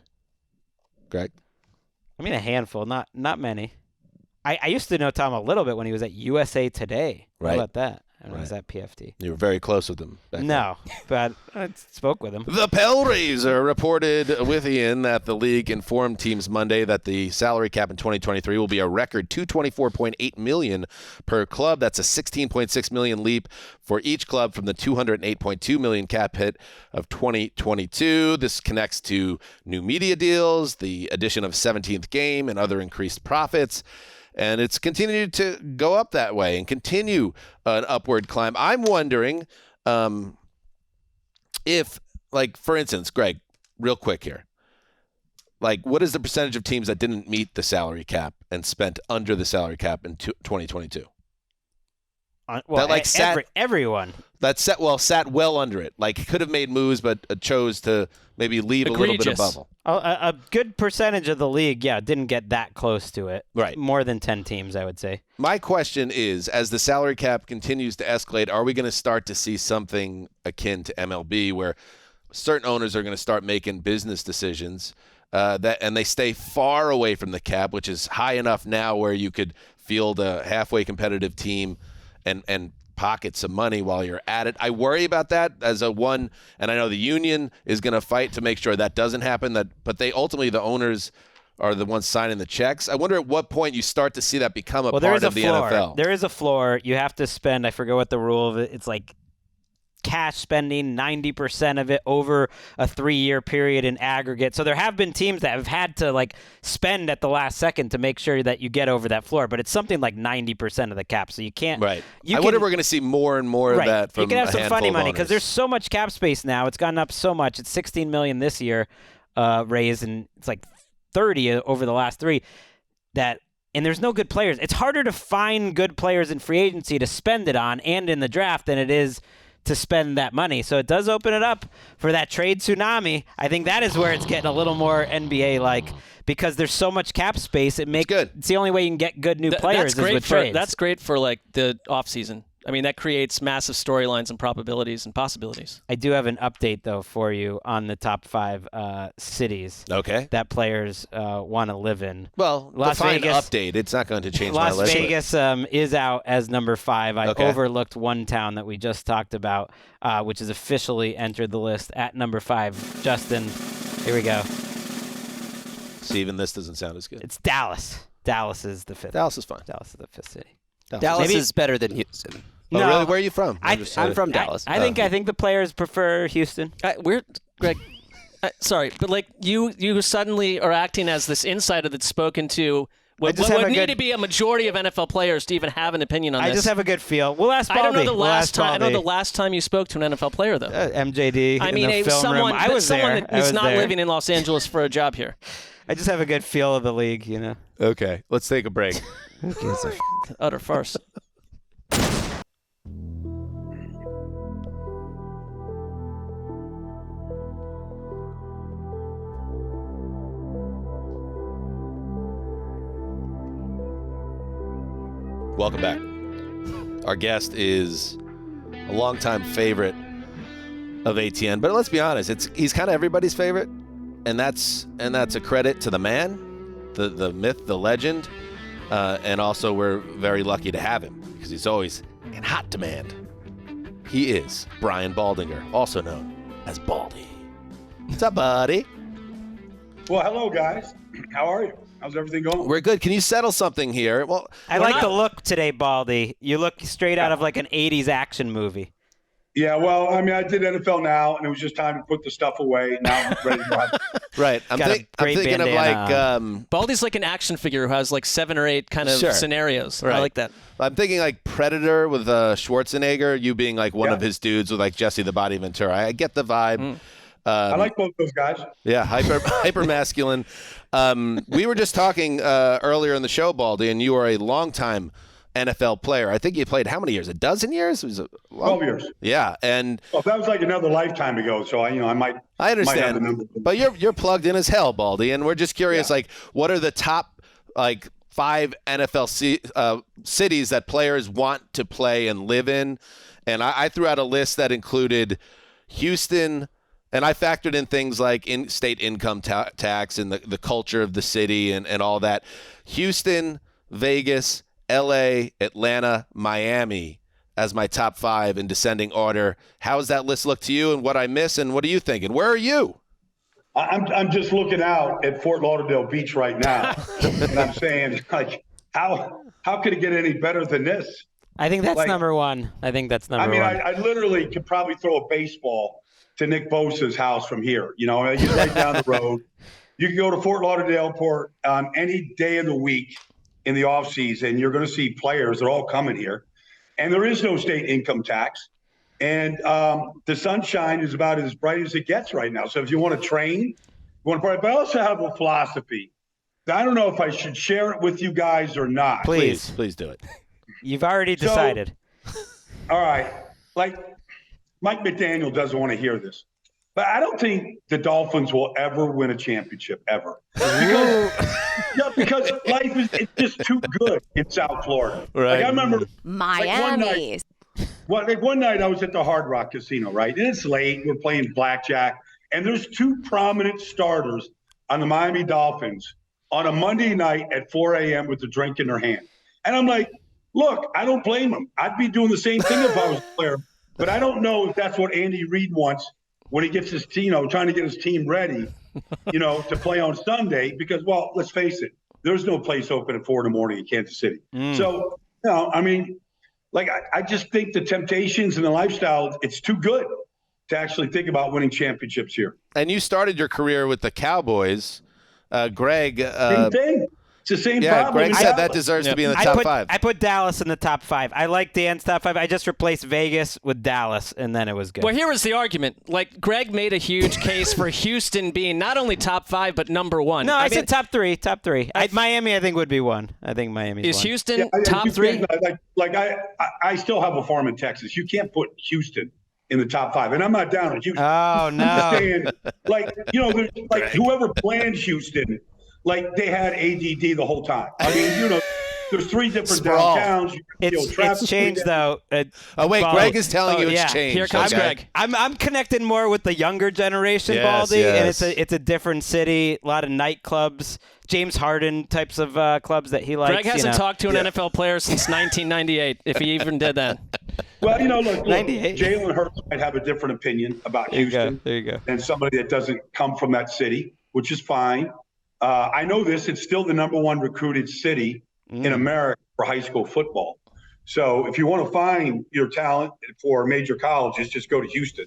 Gregg? I mean, a handful, not many. I used to know Tom a little bit when he was at USA Today. Right. How about that? And he was at PFT. You were very close with him back No, but I spoke with him. The Pell Raiser reported with Ian that the league informed teams Monday that the salary cap in 2023 will be a record $224.8 million per club. That's a $16.6 million leap for each club from the $208.2 million cap hit of 2022. This connects to new media deals, the addition of 17th game, and other increased profits. And it's continued to go up that way and continue an upward climb. I'm wondering if, like, for instance, Gregg, real quick here, like, what is the percentage of teams that didn't meet the salary cap and spent under the salary cap in 2022? Well, that, like, everyone. That sat well under it. Like, could have made moves, but chose to maybe leave a little bit of bubble. A good percentage of the league, didn't get that close to it. Right. More than 10 teams, I would say. My question is, as the salary cap continues to escalate, are we going to start to see something akin to MLB where certain owners are going to start making business decisions and they stay far away from the cap, which is high enough now where you could field a halfway competitive team and pocket some money while you're at it. I worry about that as and I know the union is going to fight to make sure that doesn't happen. But they ultimately, the owners are the ones signing the checks. I wonder at what point you start to see that become a part of the NFL. There is a floor. You have to spend, I forget what the rule of it, it's like cash spending, 90% of it over a 3-year period in aggregate. So there have been teams that have had to like spend at the last second to make sure that you get over that floor, but it's something like 90% of the cap. So you can't. Right. I wonder if we're going to see more and more of that from you can have some funny money because there's so much cap space now. It's gone up so much. It's $16 million this year raised, and it's like 30 over the last 3. And there's no good players. It's harder to find good players in free agency to spend it on and in the draft than it is to spend that money. So it does open it up for that trade tsunami. I think that is where it's getting a little more NBA-like because there's so much cap space. It's the only way you can get good new players is with trades. That's great for like the offseason. I mean, that creates massive storylines and probabilities and possibilities. I do have an update, though, for you on the top 5 cities that players want to live in. Well, Las Vegas, update. It's not going to change my list. Las Vegas is out as number 5. I overlooked one town that we just talked about, which has officially entered the list at number 5. Justin, here we go. See, even this doesn't sound as good. It's Dallas. Dallas is the 5th. Dallas is fine. Dallas is the 5th city. Dallas is better than Houston. Oh, no, really? Where are you from? I'm from Dallas. I think the players prefer Houston. Greg. Sorry, but like you suddenly are acting as this insider that's spoken to what would need to be a majority of NFL players to even have an opinion on this. I just have a good feel. We'll ask Baldy. I don't know the last time you spoke to an NFL player though. MJD. I mean, someone that's not living in Los Angeles for a job here. I just have a good feel of the league, you know. Okay, let's take a break. Utter farce. Welcome back. Our guest is a longtime favorite of ATN, but let's be honest, he's kind of everybody's favorite, and that's a credit to the man, the myth, the legend, and also we're very lucky to have him because he's always in hot demand. He is Brian Baldinger, also known as Baldy. What's up, buddy? Well, hello, guys. How are you? How's everything going? We're good. Can you settle something here? Well, I like the look today, Baldy. You look straight out of like an 80s action movie. Yeah, well, I mean, I did NFL now, and it was just time to put the stuff away. Now I'm ready to run. Right. I'm thinking of like Baldy's like an action figure who has like 7 or 8 kind of scenarios. Right. I like that. I'm thinking like Predator with Schwarzenegger, you being like one of his dudes with like Jesse the Body Ventura. I get the vibe. I like both those guys. Yeah, hyper masculine. We were just talking earlier in the show, Baldy, and you are a longtime NFL player. I think you played how many years? A dozen years? It was 12 years. Yeah, and well, that was like another lifetime ago. So I might. I understand, might have the number. But you're plugged in as hell, Baldy, and we're just curious. Like, what are the top 5 NFL cities that players want to play and live in? And I threw out a list that included Houston. And I factored in things like state income tax and the culture of the city and all that. Houston, Vegas, L.A., Atlanta, Miami as my top 5 in descending order. How does that list look to you and what I miss and what are you thinking? Where are you? I'm just looking out at Fort Lauderdale Beach right now. And I'm saying, like, how could it get any better than this? I think that's number 1. I think that's number 1. I literally could probably throw a baseball to Nick Bosa's house from here. You know, he's right down the road. You can go to Fort Lauderdale Port on any day of the week in the off season. You're going to see players. They're all coming here. And there is no state income tax. And the sunshine is about as bright as it gets right now. So if you want to train, but I also have a philosophy. I don't know if I should share it with you guys or not. Please do it. You've already decided. All right. Like, Mike McDaniel doesn't want to hear this, but I don't think the Dolphins will ever win a championship ever. Because life is just too good in South Florida. Right. Like I remember Miami. One night I was at the Hard Rock Casino, right? And it's late. We're playing blackjack, and there's 2 prominent starters on the Miami Dolphins on a Monday night at 4 a.m. with a drink in their hand. And I'm like, look, I don't blame them. I'd be doing the same thing if I was a player. But I don't know if that's what Andy Reid wants when he gets his team, trying to get his team ready, to play on Sunday. Because, well, let's face it, there's no place open at 4 a.m. in Kansas City. So, I mean, like, I just think the temptations and the lifestyle, it's too good to actually think about winning championships here. And you started your career with the Cowboys. Gregg. Same thing. It's the same problem. Gregg said that deserves to be in the top 5. I put Dallas in the top 5. I like Dan's top 5. I just replaced Vegas with Dallas, and then it was good. Well, here was the argument. Like, Gregg made a huge case for Houston being not only top 5, but number 1. No, I said top 3. Top 3. Miami, I think, would be 1. I think Miami's is 1. Houston top 3? I still have a farm in Texas. You can't put Houston in the top 5, and I'm not down on Houston. Oh, no. I'm saying, whoever planned Houston, like, they had ADD the whole time. I mean, there's 3 different downtowns. It's changed, though. Wait, Gregg is telling you it's changed. Here comes Gregg. I'm connected more with the younger generation, Baldy, and it's a different city, a lot of nightclubs, James Harden types of clubs that he likes. Gregg hasn't talked to an NFL player since 1998, if he even did that. Well, look, Jalen Hurts might have a different opinion about Houston than somebody that doesn't come from that city, which is fine. I know this. It's still the number 1 recruited city in America for high school football. So if you want to find your talent for major colleges, just go to Houston.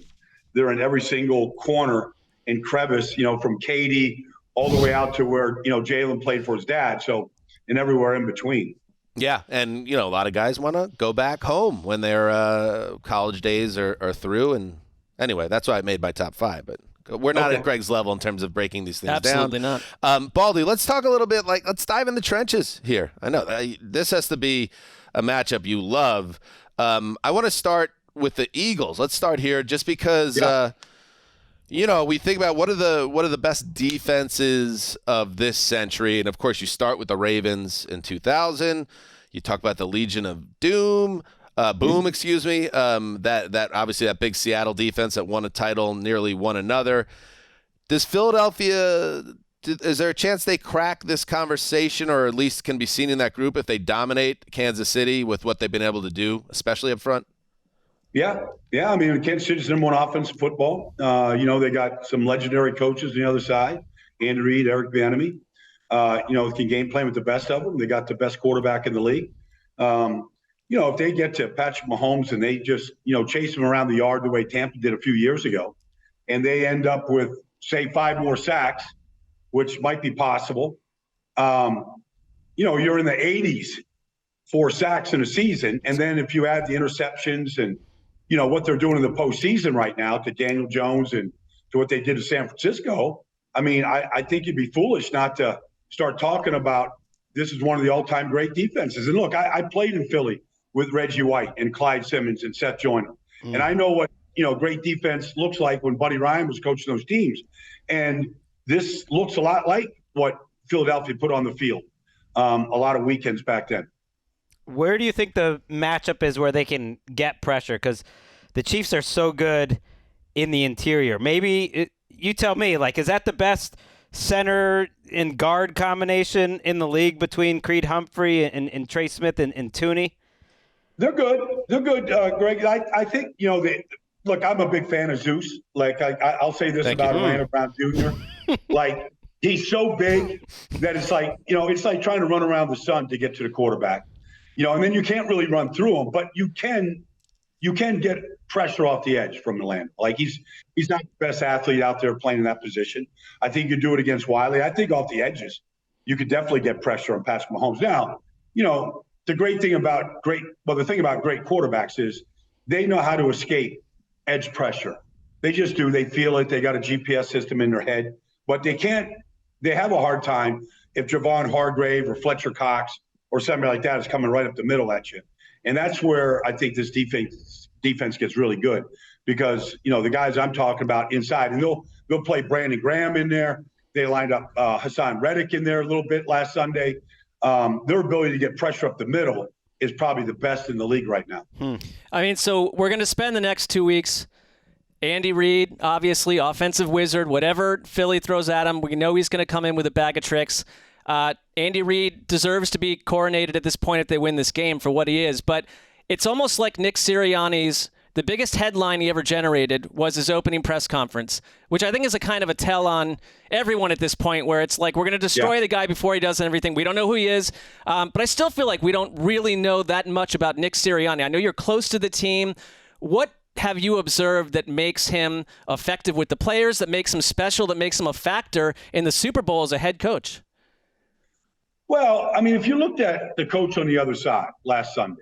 They're in every single corner and crevice, from Katy all the way out to where, Jalen played for his dad. So, and everywhere in between. Yeah, and, a lot of guys want to go back home when their college days are through. And anyway, that's why I made my top 5. But we're not at Gregg's level in terms of breaking these things Absolutely down. Absolutely not. Baldy, let's talk a little bit, let's dive in the trenches here. I know this has to be a matchup you love. I want to start with the Eagles. Let's start here just because, we think about what are the best defenses of this century. And, of course, you start with the Ravens in 2000. You talk about the Legion of Boom, excuse me. That obviously that big Seattle defense that won a title, nearly won another. Does Philadelphia? Is there a chance they crack this conversation, or at least can be seen in that group if they dominate Kansas City with what they've been able to do, especially up front? Yeah. I mean, Kansas City's number 1 offense in football. They got some legendary coaches on the other side, Andy Reid, Eric Bieniemy. Can game plan with the best of them. They got the best quarterback in the league. If they get to Patrick Mahomes and they just, chase him around the yard the way Tampa did a few years ago, and they end up with, say, 5 more sacks, which might be possible, you're in the 80s for sacks in a season. And then if you add the interceptions and, what they're doing in the postseason right now to Daniel Jones and to what they did to San Francisco, I mean, I think you'd be foolish not to start talking about this is one of the all-time great defenses. And look, I played in Philly with Reggie White and Clyde Simmons and Seth Joyner. And I know what, great defense looks like when Buddy Ryan was coaching those teams. And this looks a lot like what Philadelphia put on the field a lot of weekends back then. Where do you think the matchup is where they can get pressure? Because the Chiefs are so good in the interior. Maybe you tell me, is that the best center and guard combination in the league between Creed Humphrey and Trey Smith and Tooney? They're good. Gregg. I think, look, I'm a big fan of Zeus. I'll say this about Atlanta Brown Jr. He's so big that it's like trying to run around the sun to get to the quarterback. And then you can't really run through him, but you can get pressure off the edge from Atlanta. He's not the best athlete out there playing in that position. I think you do it against Wiley. I think off the edges, you could definitely get pressure on Patrick Mahomes. Now, the thing about great quarterbacks is they know how to escape edge pressure. They just do. They feel it. They got a GPS system in their head, but they have a hard time if Javon Hargrave or Fletcher Cox or somebody like that is coming right up the middle at you. And that's where I think this defense gets really good because, the guys I'm talking about inside, and they'll play Brandon Graham in there. They lined up Hassan Reddick in there a little bit last Sunday. Their ability to get pressure up the middle is probably the best in the league right now. I mean, so we're going to spend the next 2 weeks. Andy Reid, obviously, offensive wizard, whatever Philly throws at him, we know he's going to come in with a bag of tricks. Andy Reid deserves to be coronated at this point if they win this game for what he is, but it's almost like Nick Sirianni's the biggest headline he ever generated was his opening press conference, which I think is a kind of a tell on everyone at this point, where it's like, we're going to destroy the guy before he does everything. We don't know who he is. But I still feel like we don't really know that much about Nick Sirianni. I know you're close to the team. What have you observed that makes him effective with the players, that makes him special, that makes him a factor in the Super Bowl as a head coach? Well, I mean, if you looked at the coach on the other side last Sunday,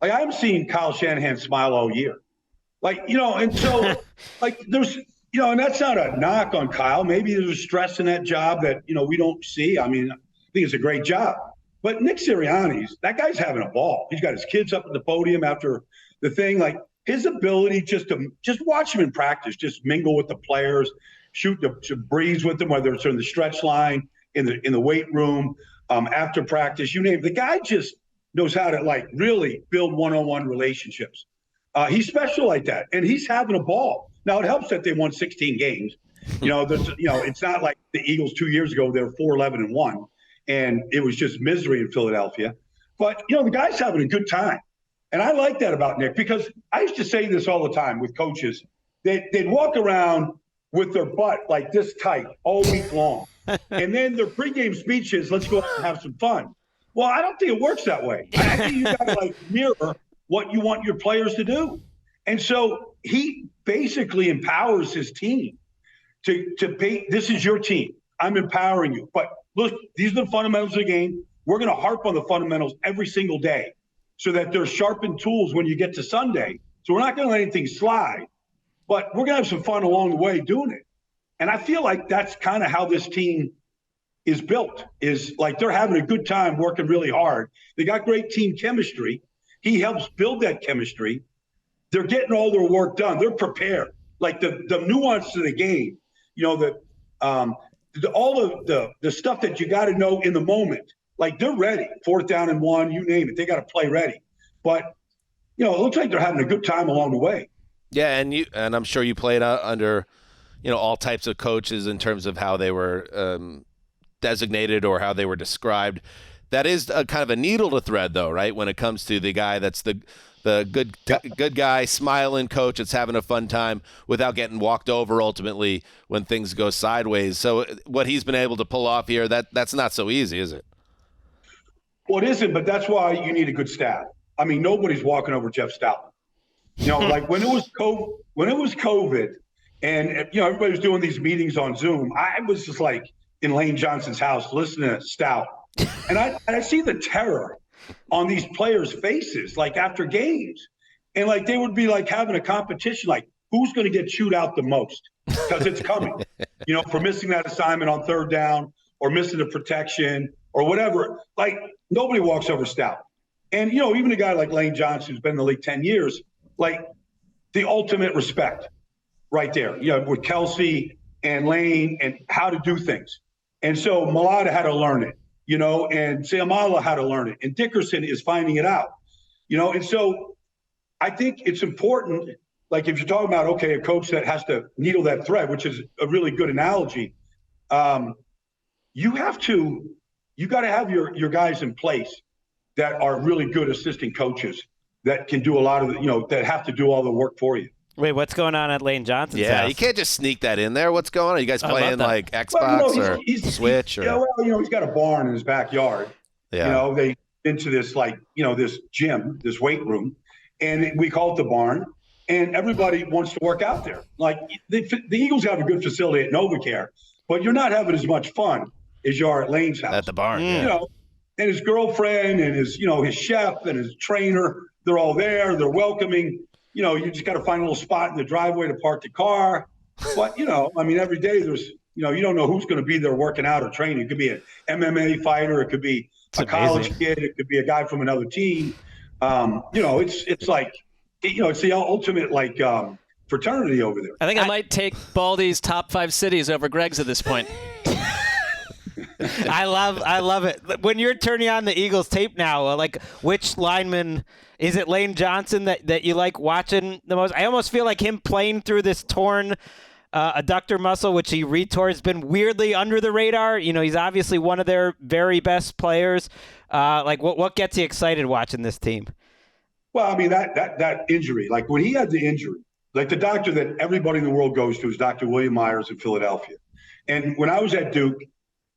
like, I haven't seen Kyle Shanahan smile all year. Like, and so, like, there's, and that's not a knock on Kyle. Maybe there's a stress in that job that, we don't see. I mean, I think it's a great job. But Nick Sirianni's, that guy's having a ball. He's got his kids up at the podium after the thing. Like, his ability just watch him in practice, just mingle with the players, shoot the breeze with them, whether it's on the stretch line, in the weight room, after practice, you name it. The guy just knows how to, like, really build one-on-one relationships. He's special like that, and he's having a ball. Now, it helps that they won 16 games. It's not like the Eagles 2 years ago. They were 4-11-1, and it was just misery in Philadelphia. But, the guy's having a good time. And I like that about Nick, because I used to say this all the time with coaches. They'd walk around with their butt like this tight all week long. And then their pregame speech is, let's go out and have some fun. Well, I don't think it works that way. I think you got to, mirror what you want your players to do. And so he basically empowers his team to pay. This is your team. I'm empowering you. But look, these are the fundamentals of the game. We're going to harp on the fundamentals every single day so that they're sharpened tools when you get to Sunday. So we're not going to let anything slide, but we're going to have some fun along the way doing it. And I feel like that's kind of how this team is built, is like they're having a good time working really hard. They got great team chemistry. He helps build that chemistry. They're getting all their work done. They're prepared. Like the nuance of the game, all of the stuff that you got to know in the moment. Like, they're ready. 4th down and 1, you name it. They got to play ready. But, it looks like they're having a good time along the way. Yeah, and I'm sure you played under, all types of coaches in terms of how they were designated or how they were described. That is a kind of a needle to thread, though, right? When it comes to the guy that's the good guy, smiling coach that's having a fun time without getting walked over ultimately when things go sideways. So what he's been able to pull off here, that's not so easy, is it? Well, it isn't, but that's why you need a good staff. I mean, nobody's walking over Jeff Stoutland. Like when it was COVID, and everybody was doing these meetings on Zoom, I was just like in Lane Johnson's house listening to Stout, and I see the terror on these players' faces, like after games, and like they would be like having a competition, like who's going to get chewed out the most, because it's coming, for missing that assignment on 3rd down or missing the protection or whatever. Like, nobody walks over Stout. And, even a guy like Lane Johnson, who's been in the league 10 years, like, the ultimate respect right there, with Kelsey and Lane and how to do things. And so Mailata had to learn it, and Seumalo had to learn it. And Dickerson is finding it out, And so I think it's important, like, if you're talking about, okay, a coach that has to needle that thread, which is a really good analogy, you got to have your guys in place that are really good assistant coaches that can do a lot of that have to do all the work for you. Wait, what's going on at Lane Johnson's house? You can't just sneak that in there. What's going on? Are you guys playing like Xbox or Switch? He's got a barn in his backyard. Yeah. They into this this gym, this weight room, and we call it the barn. And everybody wants to work out there. Like the Eagles have a good facility at NovaCare, but you're not having as much fun as you are at Lane's house. At the barn, yeah. And his girlfriend and his chef and his trainer, they're all there. They're welcoming. You just got to find a little spot in the driveway to park the car. But, every day there's, you don't know who's going to be there working out or training. It could be an MMA fighter. It could be a college kid. It could be a guy from another team. It's like, it's the ultimate, fraternity over there. I think I might take Baldy's top 5 cities over Gregg's at this point. I love it. When you're turning on the Eagles tape now, which lineman is it? Lane Johnson that you like watching the most? I almost feel like him playing through this torn adductor muscle, which he retore, has been weirdly under the radar. He's obviously one of their very best players. What gets you excited watching this team? Well, I mean, that injury, like when he had the injury, like the doctor that everybody in the world goes to is Dr. William Myers in Philadelphia. And when I was at Duke,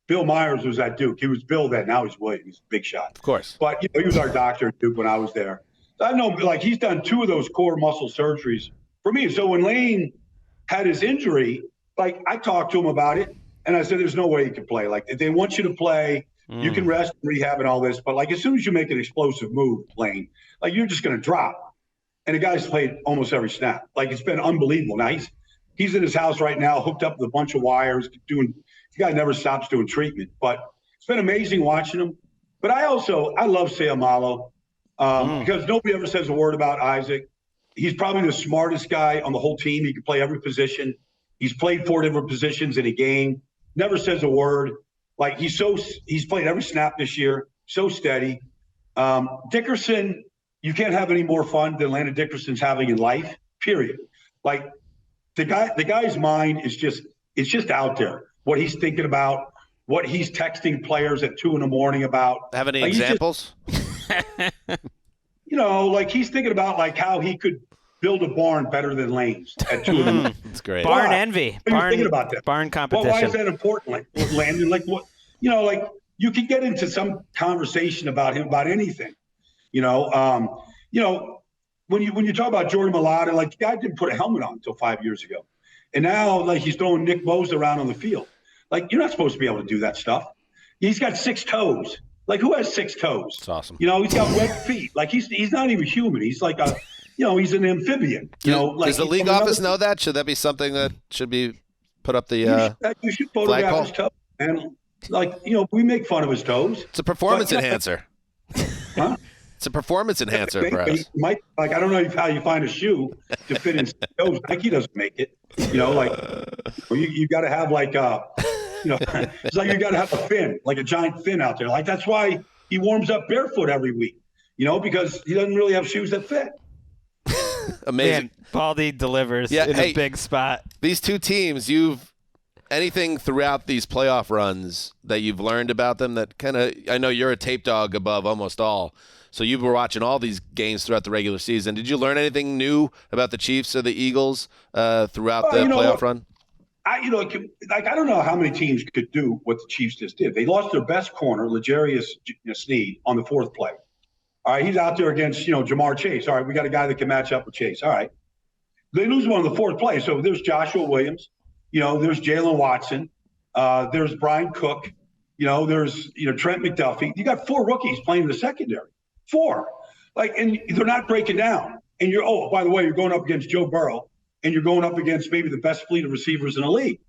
Bill Myers was at Duke. He was Bill then. Now he's William. He's a big shot. Of course. But he was our doctor at Duke when I was there. So I know, like, he's done 2 of those core muscle surgeries for me. So when Lane had his injury, like, I talked to him about it, and I said, there's no way you can play. Like, if they want you to play, you can rest and rehab and all this. But, like, as soon as you make an explosive move, Lane, like, you're just going to drop. And the guy's played almost every snap. Like, it's been unbelievable. Now, he's in his house right now, hooked up with a bunch of wires, the guy never stops doing treatment. But it's been amazing watching him. But I love Seumalo because nobody ever says a word about Isaac. He's probably the smartest guy on the whole team. He can play every position. He's played 4 different positions in a game. Never says a word. Like, he's played every snap this year. So steady. Dickerson, you can't have any more fun than Landon Dickerson's having in life. Period. Like, the guy's mind is just out there. What he's thinking about, what he's texting players at 2 a.m. about. Have any examples? Like he's thinking about like how he could build a barn better than Lane's at 2 a.m. That's great. Barn envy. What are you thinking about that? Barn competition. Well, why is that important? Like Landon, like what? Like you could get into some conversation about him about anything. When you talk about Jordan Mailata, like the guy didn't put a helmet on until 5 years ago. And now, like, he's throwing Nick Bosa around on the field. Like, you're not supposed to be able to do that stuff. He's got 6 toes. Like, who has 6 toes? That's awesome. He's got webbed feet. Like, he's not even human. He's like he's an amphibian. Does the league office know that? Should that be something that should be put up the you should photograph his toes. And, we make fun of his toes. It's a performance enhancer. Huh? It's a performance enhancer for us. I don't know how you find a shoe to fit in toes. Nike doesn't make it. You got to have it's like you got to have a fin, like a giant fin out there. Like that's why he warms up barefoot every week. Because he doesn't really have shoes that fit. Amazing. Man, Baldy delivers in a big spot. These 2 teams, anything throughout these playoff runs that you've learned about them that I know you're a tape dog above almost all. So you were watching all these games throughout the regular season. Did you learn anything new about the Chiefs or the Eagles throughout the playoff run? I don't know how many teams could do what the Chiefs just did. They lost their best corner, L'Jarius Sneed, on the 4th play. All right, he's out there against, Jamar Chase. All right, we got a guy that can match up with Chase. All right. They lose one on the 4th play. So there's Joshua Williams. There's Jalen Watson. There's Brian Cook. There's, Trent McDuffie. You got 4 rookies playing in the secondary. 4. And they're not breaking down. And by the way, you're going up against Joe Burrow, and you're going up against maybe the best fleet of receivers in the league.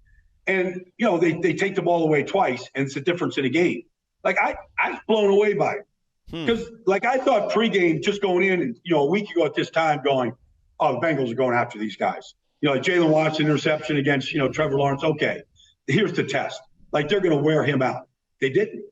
And, they take the ball away twice, and it's a difference in a game. Like, I was blown away by it. Because, I thought pregame just going in and, a week ago at this time going, oh, the Bengals are going after these guys. Jalen Watson interception against, Trevor Lawrence. Okay, here's the test. Like, they're going to wear him out. They didn't.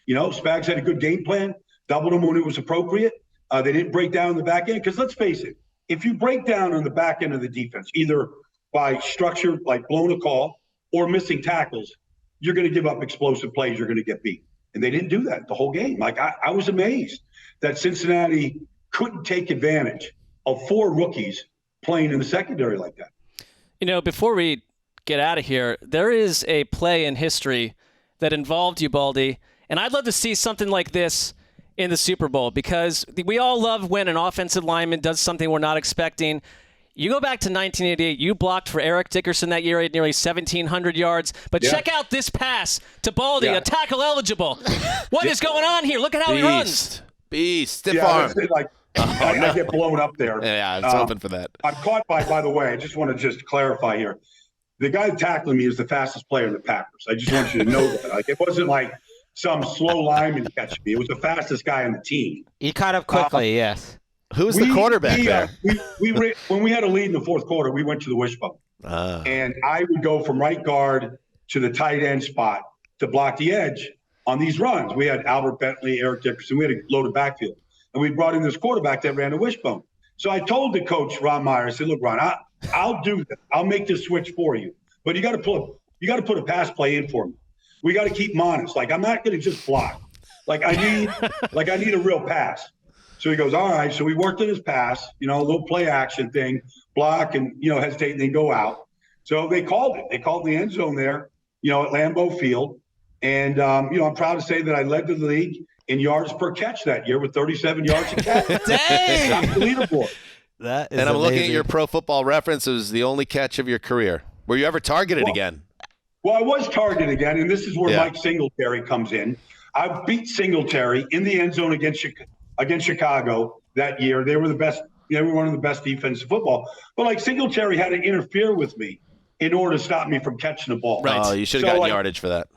Spags had a good game plan, doubled him when it was appropriate. They didn't break down in the back end. Because let's face it, if you break down on the back end of the defense, either by structure, like blowing a call, or missing tackles, you're going to give up explosive plays. You're going to get beat. And they didn't do that the whole game. Like, I was amazed that Cincinnati couldn't take advantage of 4 rookies playing in the secondary like that. Before we get out of here, there is a play in history that involved you, Baldy, and I'd love to see something like this in the Super Bowl because we all love when an offensive lineman does something we're not expecting. You go back to 1988, you blocked for Eric Dickerson that year at nearly 1,700 yards. But check out this pass to Baldy, a tackle eligible. What is going on here? Look at how he runs. Stiff arm. I get blown up there. Yeah, it's open for that. I'm caught by the way, I just want to clarify here. The guy tackling me is the fastest player in the Packers. I just want you to know that. Like, it wasn't like some slow lineman catching me. It was the fastest guy on the team. He caught up quickly, yes. Who's the quarterback there? When we had a lead in the 4th quarter, we went to the wishbone. And I would go from right guard to the tight end spot to block the edge on these runs. We had Albert Bentley, Eric Dickerson. We had a loaded backfield. And we brought in this quarterback that ran the wishbone. So I told the coach, Ron Meyer, I said, look, Ron, I'll do this. I'll make this switch for you. But you got to put a pass play in for me. We got to keep him honest. Like, I'm not going to just block. Like, I need a real pass. So he goes, all right. So we worked in his pass, a little play action thing, block and, hesitate and then go out. So they called it. They called the end zone there, at Lambeau Field. And, I'm proud to say that I led the league in yards per catch that year with 37 yards a catch. Dang! Unbelievable. That is And I'm looking at amazing. your Pro Football Reference. It was the only catch of your career. Were you ever targeted again? Well, I was targeted again, and this is where Yeah. Mike Singletary comes in. I beat Singletary in the end zone against Chicago that year. They were the best. They were one of the best defenses in football. But like Singletary had to interfere with me in order to stop me from catching the ball. Right. Oh, you should have gotten yardage for that.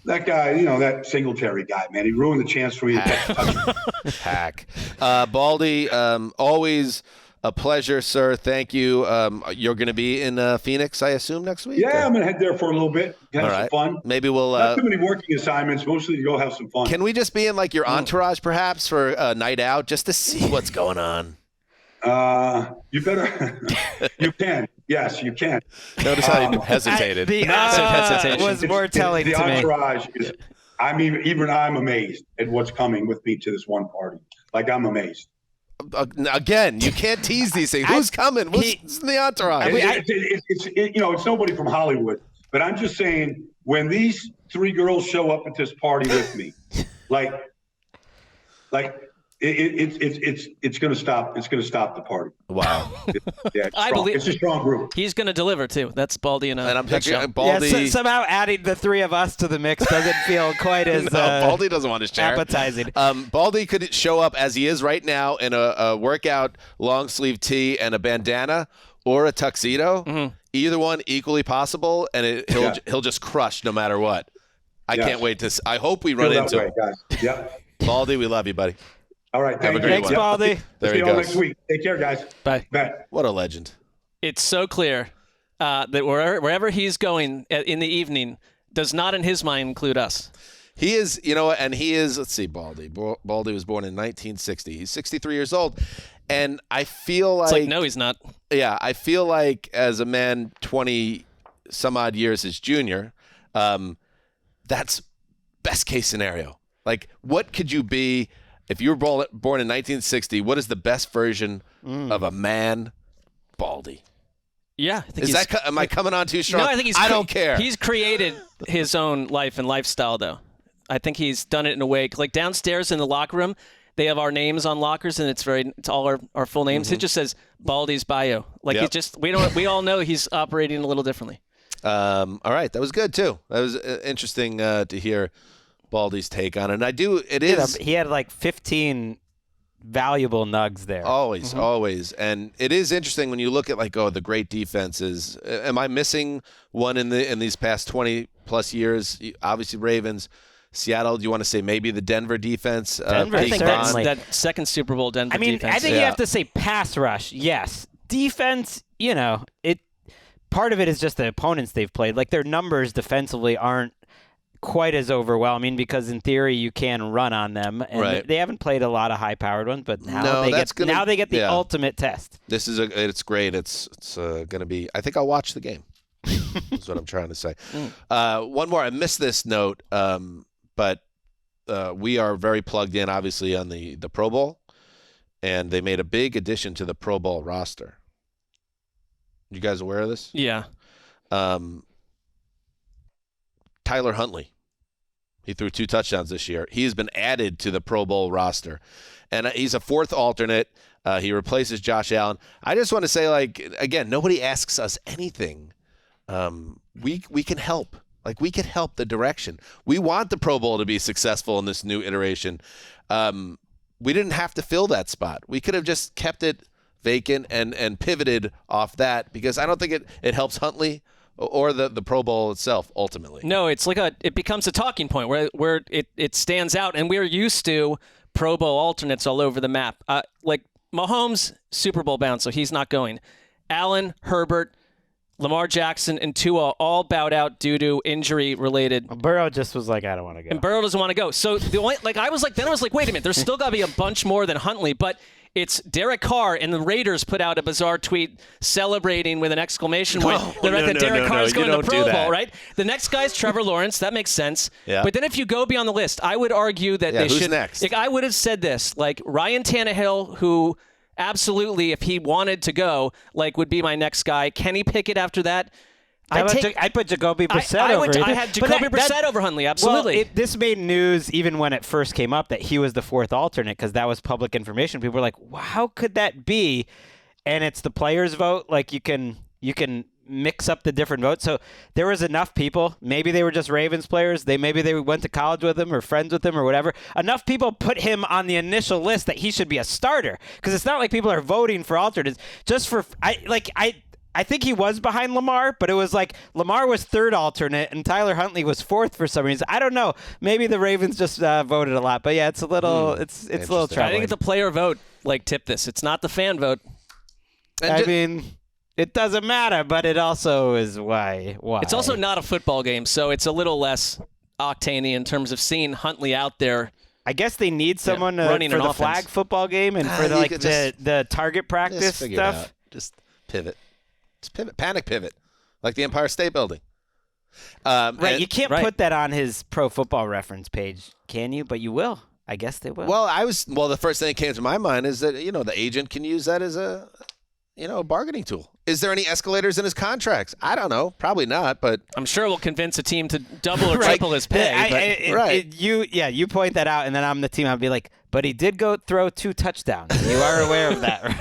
That guy, that Singletary guy, man, he ruined the chance for me to catch a touchdown. Hack. Baldy, always a pleasure, sir. Thank you. You're going to be in Phoenix, I assume, next week? Yeah, I'm going to head there for a little bit, have some fun. Maybe we'll not too many working assignments, mostly to go have some fun. Can we just be in like your entourage, perhaps, for a night out, just to see what's going on? You better. You can. Yes, you can. Notice how you hesitated. The Massive hesitation. was more telling the to me. entourage is. Even I'm amazed at what's coming with me to this one party. Like I'm amazed. Again, you can't tease these things. Who's coming? Who's in the entourage? It's nobody from Hollywood. But I'm just saying, when these three girls show up at this party with me, it's going to stop. It's going to stop the party. Wow. I believe it's a strong group. He's going to deliver too. That's Baldy and I'm picturing Yeah, Baldy. somehow adding the three of us to the mix doesn't feel quite as Baldy doesn't want to share. appetizing. Baldy could show up as he is right now in a workout long sleeve tee and a bandana or a tuxedo. Mm-hmm. Either one equally possible, and he'll just crush no matter what. I can't wait to. I hope we run into him. Guys. Yeah. Baldy, we love you, buddy. All right. Have a great Thanks, one. Baldy. There See he you all goes. next week. Take care, guys. Bye. What a legend. It's so clear that wherever he's going in the evening does not, in his mind, include us. He is, and he is. Let's see, Baldy. Baldy was born in 1960. He's 63 years old, and I feel like. It's like no, he's not. Yeah, I feel like as a man 20 some odd years his junior, that's best case scenario. Like, what could you be if you were born in 1960? What is the best version of a man, Baldy? Yeah, I think am I coming on too strong? No, I think I don't care. He's created his own life and lifestyle, though. I think he's done it in a way like downstairs in the locker room. They have our names on lockers, and it's all our full names. It just says Baldy's bio. Like it just we all know he's operating a little differently. All right, that was good too. That was interesting to hear Baldy's take on it. And He had like 15 valuable nugs there. Always. And it is interesting when you look at the great defenses. Am I missing one in these past 20 plus years? Obviously Ravens, Seattle. Do you want to say maybe the Denver defense? Denver, I think certainly. that second Super Bowl Denver defense. I think you have to say pass rush. Yes. Defense, part of it is just the opponents they've played. Like their numbers defensively aren't quite as overwhelming because in theory you can run on them, and they haven't played a lot of high-powered ones. But now they get the ultimate test. It's great. It's going to be. I think I'll watch the game. That's what I'm trying to say. One more. I missed this note, but we are very plugged in, obviously, on the Pro Bowl, and they made a big addition to the Pro Bowl roster. You guys aware of this? Yeah. Tyler Huntley. He threw 2 touchdowns this year. He has been added to the Pro Bowl roster. And he's a fourth alternate. He replaces Josh Allen. I just want to say, again, nobody asks us anything. We can help. We can help the direction. We want the Pro Bowl to be successful in this new iteration. We didn't have to fill that spot. We could have just kept it vacant and pivoted off that because I don't think it helps Huntley or the Pro Bowl itself ultimately. No, it's it becomes a talking point where it stands out, and we're used to Pro Bowl alternates all over the map. Like Mahomes, Super Bowl bound, so he's not going. Allen, Herbert, Lamar Jackson, and Tua all bowed out due to injury related. Burrow just was like, I don't want to go. And Burrow doesn't want to go. So the only I was like, wait a minute, there's still got to be a bunch more than Huntley, but It's Derek Carr, and the Raiders put out a bizarre tweet celebrating with an exclamation point. Derek Carr is going to the Pro Bowl, right? The next guy's Trevor Lawrence. That makes sense. Yeah. But then if you go beyond the list, I would argue that they who's should. next? Like, I would have said this, like Ryan Tannehill, who absolutely, if he wanted to go, like would be my next guy. Kenny Pickett after that. I'd put Jacoby Brissett over him. I had Jacoby Brissett over Huntley, absolutely. Well, this made news even when it first came up that he was the fourth alternate because that was public information. People were like, well, how could that be? And it's the players' vote. Like you can mix up the different votes. So there was enough people. Maybe they were just Ravens players. Maybe they went to college with him or friends with him or whatever. Enough people put him on the initial list that he should be a starter because it's not like people are voting for alternates just for I think he was behind Lamar, but it was like Lamar was third alternate and Tyler Huntley was fourth for some reason. I don't know. Maybe the Ravens just voted a lot, but yeah, it's a little it's a little troubling. I think it's a player vote. Like tip this. It's not the fan vote. I mean, it doesn't matter, but it also is why. It's also not a football game, so it's a little less octane in terms of seeing Huntley out there. I guess they need someone running for an the offense. flag football game and for the target practice stuff. Just pivot. Panic pivot, like the Empire State Building. Right, you can't put that on his Pro Football Reference page, can you? But you will. I guess they will. Well, the first thing that came to my mind is that the agent can use that as a bargaining tool. Is there any escalators in his contracts? I don't know. Probably not, but I'm sure we'll convince a team to double or triple his pay. You point that out, and then I'm the team. I'll be like, but he did go throw 2 touchdowns. You are aware of that, right?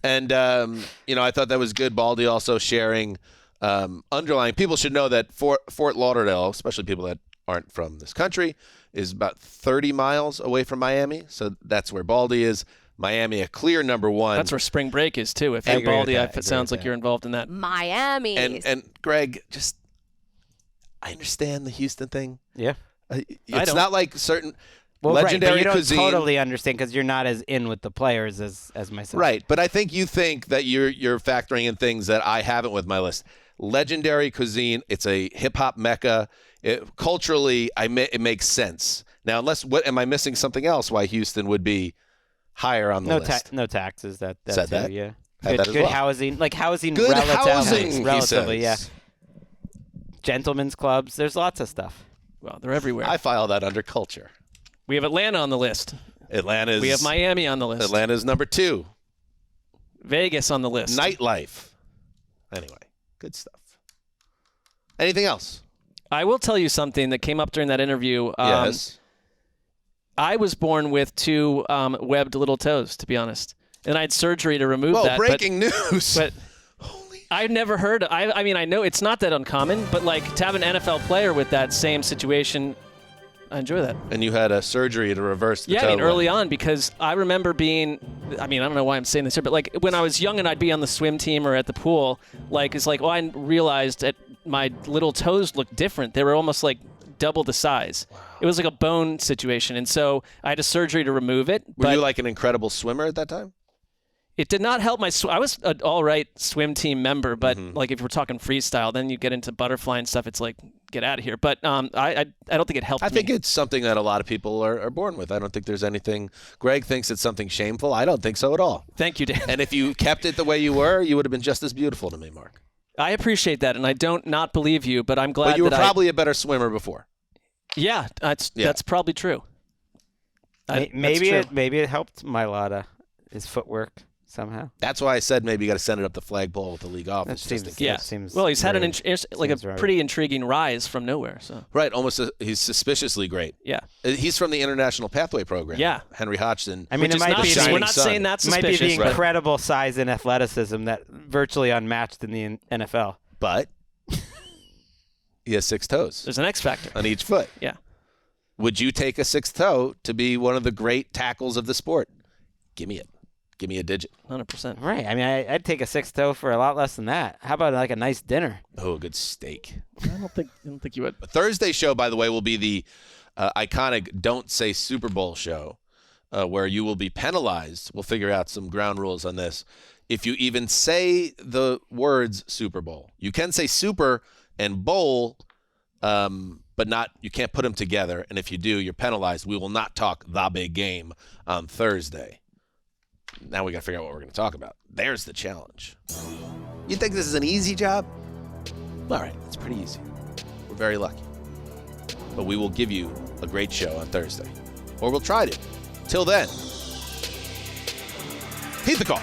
And, I thought that was good. Baldy also sharing underlying. People should know that Fort Lauderdale, especially people that aren't from this country, is about 30 miles away from Miami. So that's where Baldy is. Miami, a clear number one. That's where spring break is, too. If you're Baldy, it sounds like you're involved in that. Miami. And Gregg, I understand the Houston thing. Yeah. It's not like certain... legendary cuisine. You don't totally understand because you're not as in with the players as myself. Right, but I think you think that you're factoring in things that I haven't with my list. Legendary cuisine, it's a hip-hop mecca. Culturally, it makes sense. Now, am I missing something else why Houston would be higher on the list? No taxes. That said too, that? yeah. Good well. Housing. Like housing good housing, relatively, yeah. Gentlemen's clubs. There's lots of stuff. Well, they're everywhere. I file that under culture. We have Atlanta on the list. We have Miami on the list. Atlanta's number 2. Vegas on the list. Nightlife. Anyway, good stuff. Anything else? I will tell you something that came up during that interview. Yes. I was born with 2 webbed little toes, to be honest. And I had surgery to remove that. Breaking news. But I've never heard. I mean, I know it's not that uncommon, but like to have an NFL player with that same situation, I enjoy that. And you had a surgery to reverse the toe. Yeah, I mean, early on, because I remember being, I don't know why I'm saying this here, but like when I was young and I'd be on the swim team or at the pool, I realized that my little toes looked different. They were almost like double the size. Wow. It was like a bone situation. And so I had a surgery to remove it. Were you like an incredible swimmer at that time? It did not help I was an all right swim team member, but like if we're talking freestyle, then you get into butterfly and stuff. It's like, get out of here. But I don't think it helped I think it's something that a lot of people are born with. I don't think there's anything. Gregg thinks it's something shameful. I don't think so at all. Thank you, Dan. And if you kept it the way you were, you would have been just as beautiful to me, Marc. I appreciate that, and I don't not believe you, but I'm glad But you were probably a better swimmer before. Yeah, that's probably true. Maybe it helped Mailata, his footwork. Somehow. That's why I said maybe you got to send it up the flagpole with the league office. Seems well, he's had a pretty intriguing rise from nowhere. So right, he's suspiciously great. Yeah, he's from the International Pathway Program. Yeah, Henry Hodgson. I mean, we're not saying that's suspicious. It might be the incredible size and athleticism that virtually unmatched in the NFL. But he has 6 toes. There's an X factor on each foot. Yeah. Would you take a 6th toe to be one of the great tackles of the sport? Give me it. Give me a digit. 100%. Right. I mean, I'd take a 6th toe for a lot less than that. How about like a nice dinner? Oh, a good steak. I don't think you would. Thursday show, by the way, will be the iconic Don't Say Super Bowl show, where you will be penalized. We'll figure out some ground rules on this. If you even say the words Super Bowl, you can say Super and Bowl, but you can't put them together. And if you do, you're penalized. We will not talk the big game on Thursday. Now we got to figure out what we're going to talk about. There's the challenge. You think this is an easy job? All right, it's pretty easy. We're very lucky. But we will give you a great show on Thursday. Or we'll try to. Till then, heed the call.